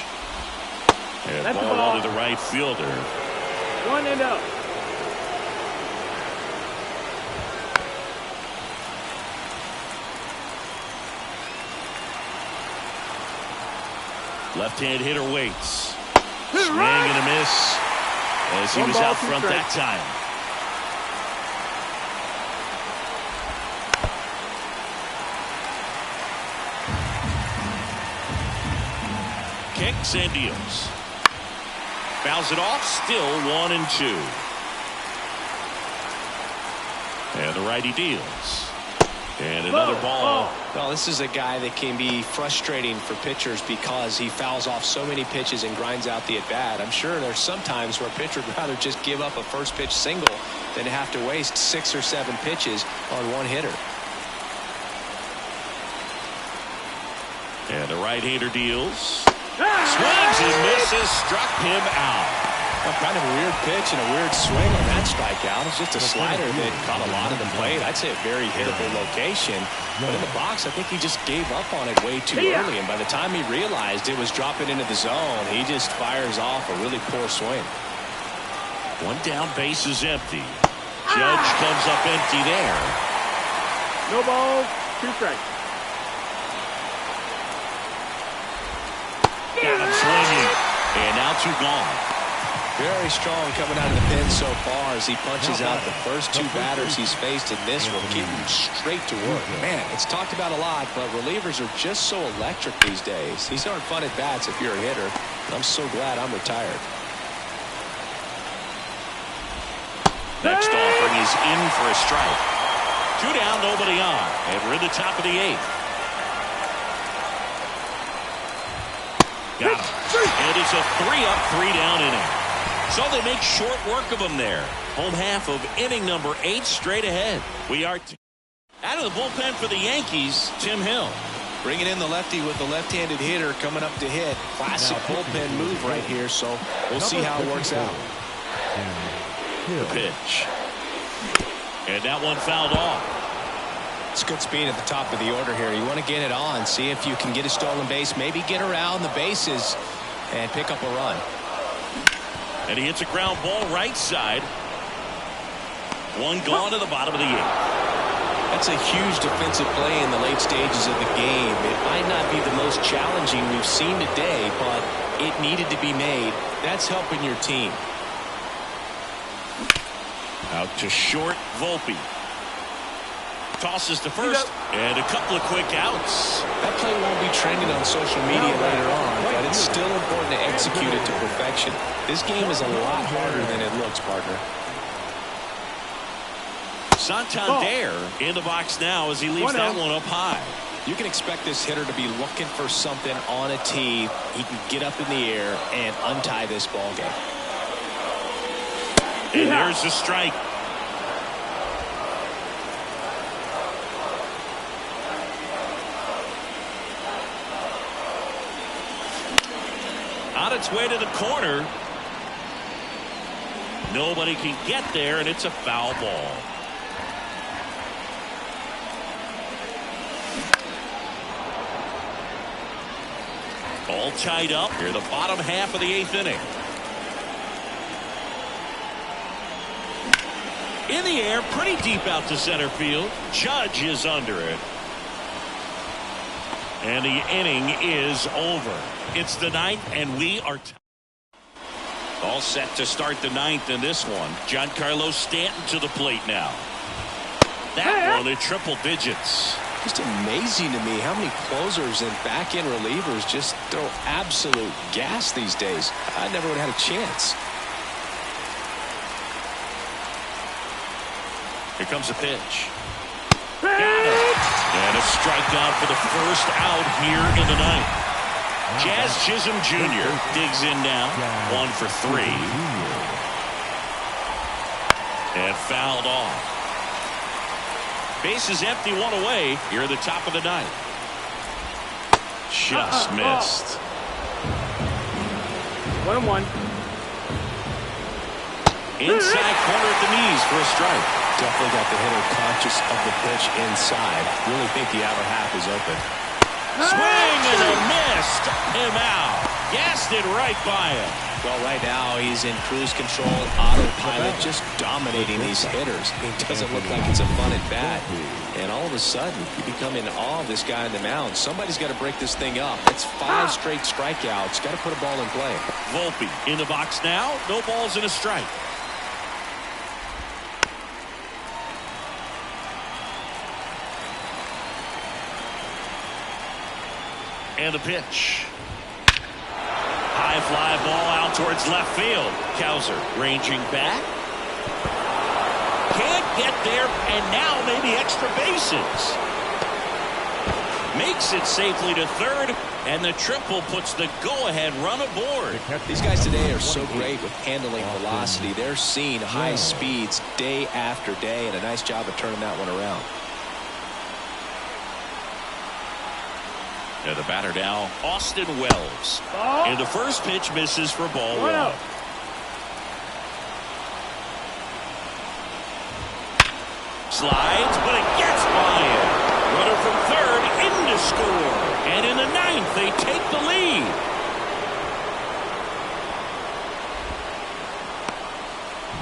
And That's ball the ball. to the right fielder. 1 and out. Left-hand hitter waits. Swing and a miss as he was out front that time. Kicks and deals. Fouls it off, still 1-2. And the righty deals. And another ball. Well, this is a guy that can be frustrating for pitchers because he fouls off so many pitches and grinds out the at-bat. I'm sure there's some times where a pitcher would rather just give up a first pitch single than have to waste 6 or 7 pitches on one hitter. And the right-hander deals. Swings and misses, struck him out. Well, kind of a weird pitch and a weird swing on that strikeout. It's just a slider that caught a lot of the plate. I'd say a very hittable location. But in the box, I think he just gave up on it way too early. And by the time he realized it was dropping into the zone, he just fires off a really poor swing. 1 down, base is empty. Judge comes up empty there. No balls, 2 strikes. Got him swinging. And now 2 gone. Very strong coming out of the pen so far as he punches out the first 2 batters he's faced in this one, keeping straight to work. Man, it's talked about a lot, but relievers are just so electric these days. These aren't fun at bats if you're a hitter. I'm so glad I'm retired. Next offering is in for a strike. 2 down, nobody on. And we're in the top of the 8th. Got him. It is a 3-up, 3-down inning. So they make short work of him there. Home half of inning number 8 straight ahead. We are out of the bullpen for the Yankees, Tim Hill. Bringing in the lefty with the left-handed hitter coming up to hit. Classic bullpen move right here, so we'll see how it works out. The pitch. And that one fouled off. It's good speed at the top of the order here. You want to get it on, see if you can get a stolen base, maybe get around the bases and pick up a run. And he hits a ground ball right side. One gone to the bottom of the 8th. That's a huge defensive play in the late stages of the game. It might not be the most challenging we've seen today, but it needed to be made. That's helping your team. Out to short, Volpe. Tosses to first, and a couple of quick outs. That play won't be trending on social media later on, but it's still important to execute it to perfection. This game is a lot harder than it looks, partner. Santander in the box now as he leaves that one up high. You can expect this hitter to be looking for something on a tee. He can get up in the air and untie this ball game. And there's the strike. On its way to the corner. Nobody can get there, and it's a foul ball. All tied up here, the bottom half of the 8th inning. In the air, pretty deep out to center field. Judge is under it. And the inning is over. It's the 9th, and we are all set to start the 9th in this one. Giancarlo Stanton to the plate now. That one in triple digits. Just amazing to me how many closers and back-end relievers just throw absolute gas these days. I never would have had a chance. Here comes a pitch. Got it. And a strikeout for the first out here in the 9th. Jazz Chisholm Jr. digs in now. 1 for 3. And fouled off. Base is empty, 1 away. Here at the top of the 9th. Just missed. 1-1. Inside corner at the knees for a strike. Definitely got the hitter conscious of the pitch inside. Really think the outer half is open. Swing and a miss. Him out. Gassed it right by him. Well, right now he's in cruise control, autopilot, just dominating these hitters. It doesn't look like it's a fun at bat. And all of a sudden, you become in awe of this guy on the mound. Somebody's got to break this thing up. It's 5 straight strikeouts. Got to put a ball in play. Volpe in the box now. No balls and a strike. And the pitch. High fly ball out towards left field. Cowser ranging back. Can't get there, and now maybe extra bases. Makes it safely to third, and the triple puts the go-ahead run aboard. These guys today are so great with handling velocity. They're seeing high speeds day after day, and a nice job of turning that one around. And the batter now, Austin Wells. And the first pitch misses for ball 1. Slides, but it gets by him. Runner from third in to score. And in the 9th, they take the lead.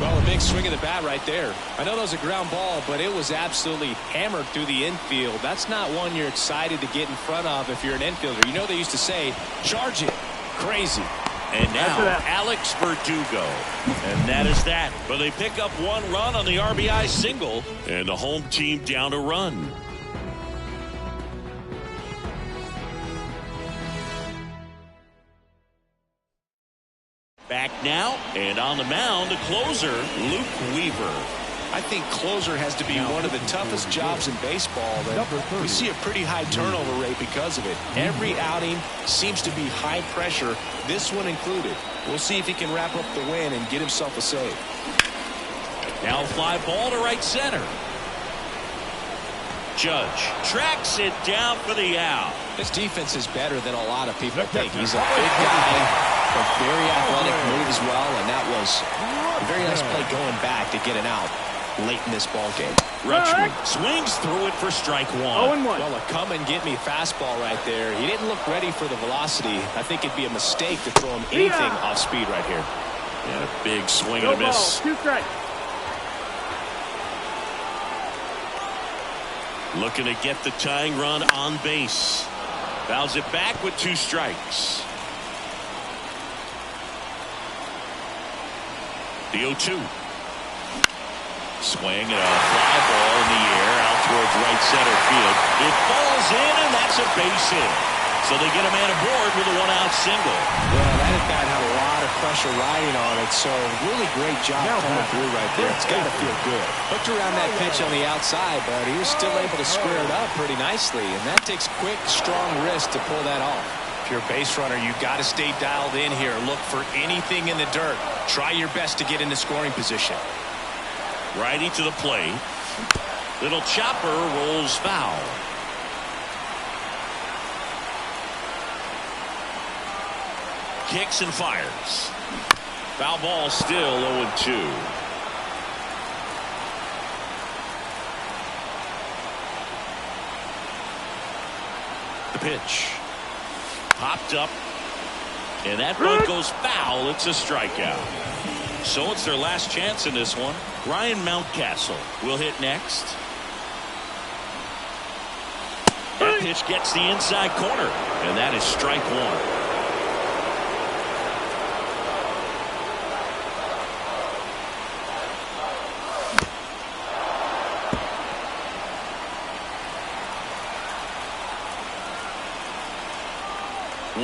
Well, a big swing of the bat right there. I know that was a ground ball, but it was absolutely hammered through the infield. That's not one you're excited to get in front of if you're an infielder. You know they used to say, charge it. Crazy. And now Alex Verdugo. And that is that. But they pick up 1 run on the RBI single. And the home team down a run. Back now, and on the mound, the closer, Luke Weaver. I think closer has to be one of the toughest jobs in baseball. We see a pretty high turnover rate because of it. Every outing seems to be high pressure, this one included. We'll see if he can wrap up the win and get himself a save. Now fly ball to right center. Judge tracks it down for the out. His defense is better than a lot of people think. He's a big guy, but very athletic move as well, and that was a very nice play going back to get an out late in this ball game. Rutschman swings through it for strike one. 0-1. Well, a come-and-get-me fastball right there. He didn't look ready for the velocity. I think it'd be a mistake to throw him anything off speed right here. And a big swing No and a miss. ball. 2 strikes. Looking to get the tying run on base. Fouls it back with 2 strikes. The 0-2. Swing and a fly ball in the air out towards right center field. It falls in, and that's a base hit. So they get a man aboard with a 1-out single. Well, that at bat had a lot of pressure riding on it, so really great job coming through right there. It's got to feel good. Hooked around that pitch on the outside, but he was still able to square it up pretty nicely, and that takes quick, strong wrist to pull that off. If you're a base runner, you've got to stay dialed in here. Look for anything in the dirt. Try your best to get into scoring position. Righty to the plate. Little chopper rolls foul. Kicks and fires. Foul ball, still 0-2. The pitch. Popped up. And that one goes foul. It's a strikeout. So it's their last chance in this one. Ryan Mountcastle will hit next. That pitch gets the inside corner. And that is strike one.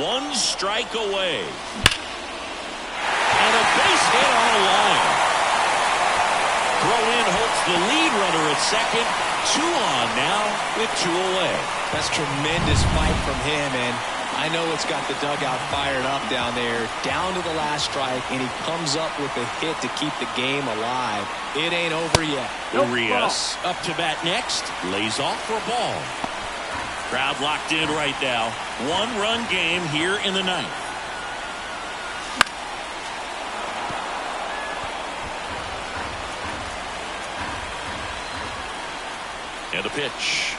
One strike away. And a base hit on the line. Throw in hopes the lead runner at second. 2 on now with 2 away. That's tremendous fight from him, and I know it's got the dugout fired up down there. Down to the last strike, and he comes up with a hit to keep the game alive. It ain't over yet. Urias up to bat next. Lays off for a ball. Crowd locked in right now. 1-run game here in the 9th. And a pitch.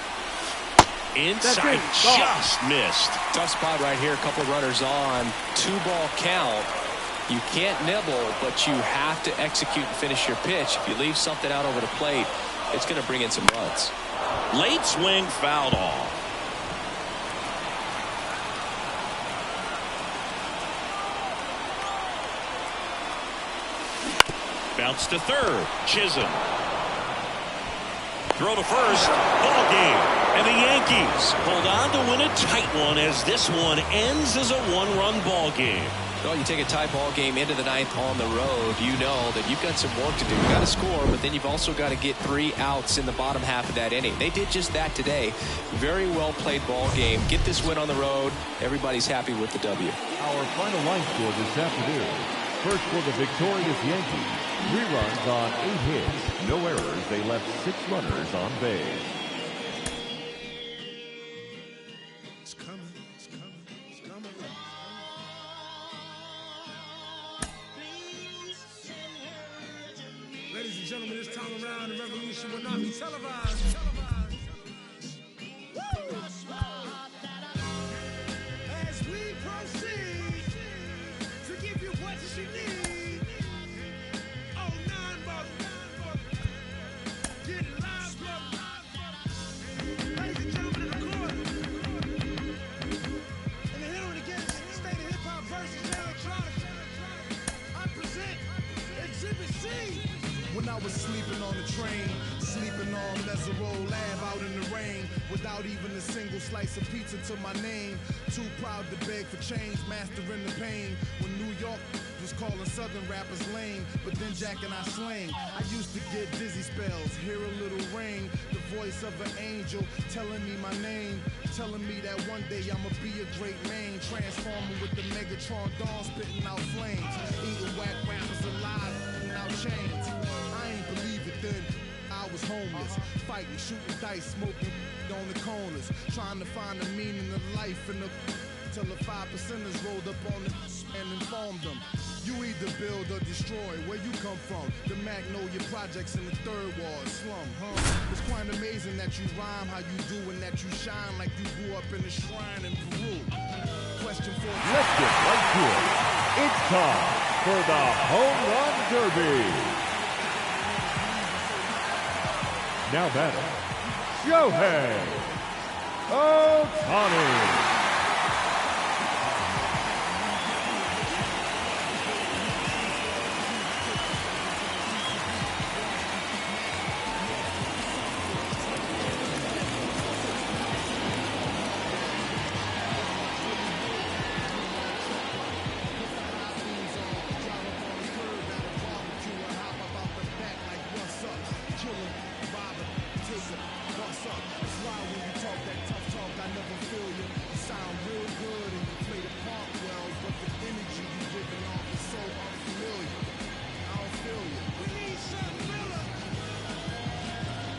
Inside, just missed. Tough spot right here. A couple of runners on. 2-ball count. You can't nibble, but you have to execute and finish your pitch. If you leave something out over the plate, it's going to bring in some runs. Late swing, fouled off. Bounce to third. Chisholm. Throw to first. Ball game. And the Yankees hold on to win a tight one as this one ends as a 1-run ball game. Well, you take a tie ball game into the 9th on the road, you know that you've got some work to do. You've got to score, but then you've also got to get 3 outs in the bottom half of that inning. They did just that today. Very well played ball game. Get this win on the road. Everybody's happy with the W. Our final line score this afternoon. First for the victorious Yankees. 3 runs on 8 hits. No errors. They left 6 runners on base. It's coming, it's coming, it's coming. Ladies and gentlemen, this time around, the revolution will not be televised. As we proceed to give you what you need. Oh, 9 brother. Get live, brother. Ladies and gentlemen, in the corner. And the hearing against State of Hip Hop versus Electronic. I present Exhibit C. When I was sleeping on the train, sleeping on Mesereau without even a single slice of pizza to my name. Too proud to beg for change, mastering the pain. When New York was calling Southern rappers lame, but then Jack and I slang. I used to get dizzy spells, hear a little rain, the voice of an angel telling me my name, telling me that one day I'ma be a great man, transforming with the Megatron dawn, spitting out flames, eating whack rappers alive, without chains. I ain't believe it then. I was homeless, fighting, shooting dice, smoking on the corners, trying to find the meaning of life in the till the 5%ers rolled up on the and informed them. You either build or destroy. Where you come from? The Magnolia Projects in the Third Ward slum, huh? It's quite amazing that you rhyme how you do and that you shine like you grew up in a shrine in Peru. Question for Let's get right to it. It's time for the Home Run Derby. Now batting, Shohei Ohtani.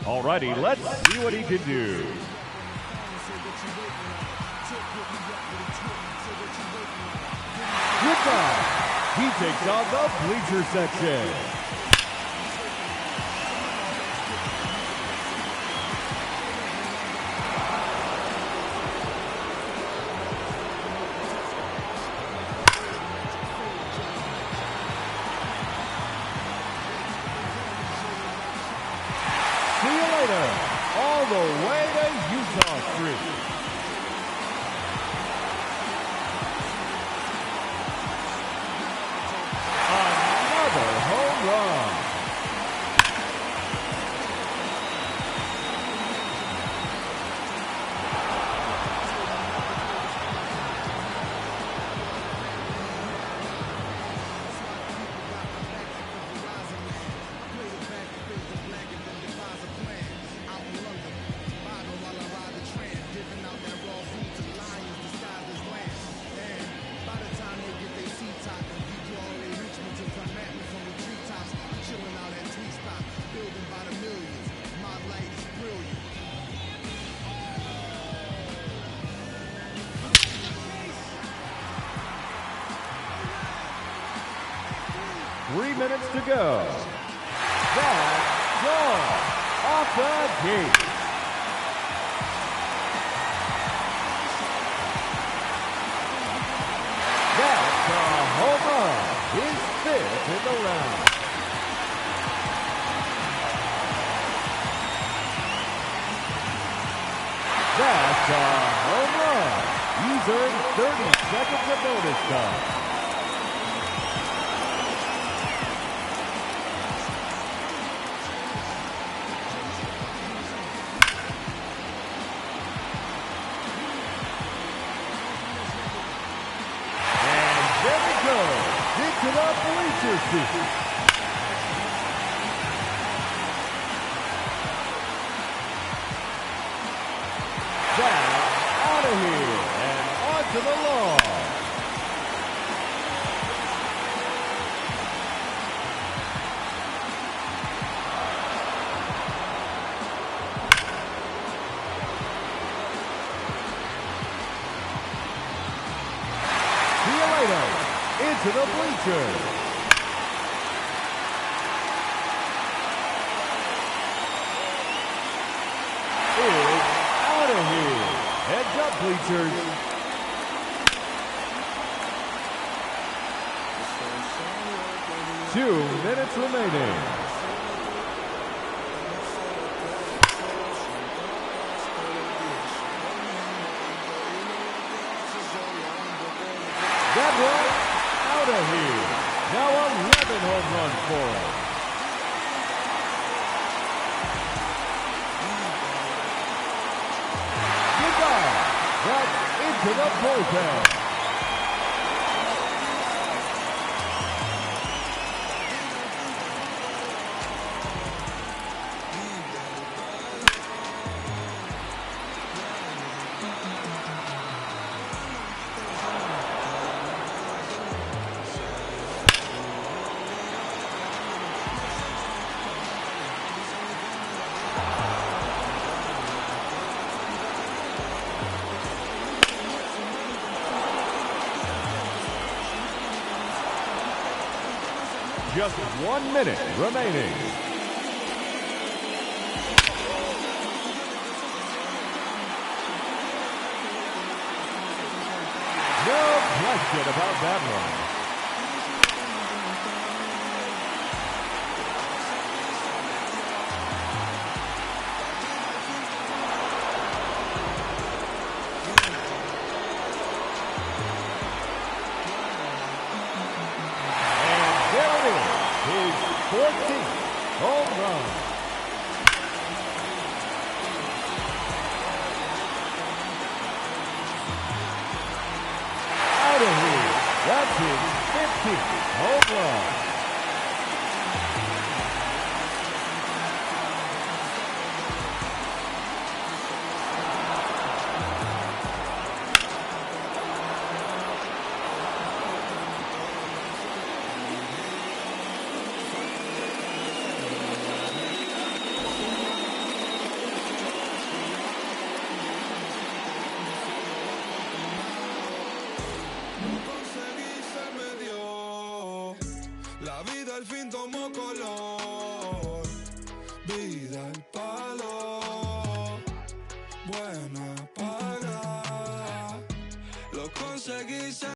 Alrighty, let's see what he can do. Good job. He takes on the bleacher section. All the way to Utah Street. Another home run. Three minutes to go. That's gone off the gate. That's a home run. His fifth in the round. That's a home run. He's earned 30 seconds of bonus time. Into the bleacher seat. That's out of here and onto the lawn. See you later. Into the bleachers. It's out of here. Heads up, bleachers. Two minutes remaining. That one out of here. Now 11 home runs for him. into the bullpen. Just 1 minute remaining. No question about that one. His 14th home run. Out of here. That's his 15th home run. La vida al fin tomó color, vida al palo, buena paga, lo conseguí.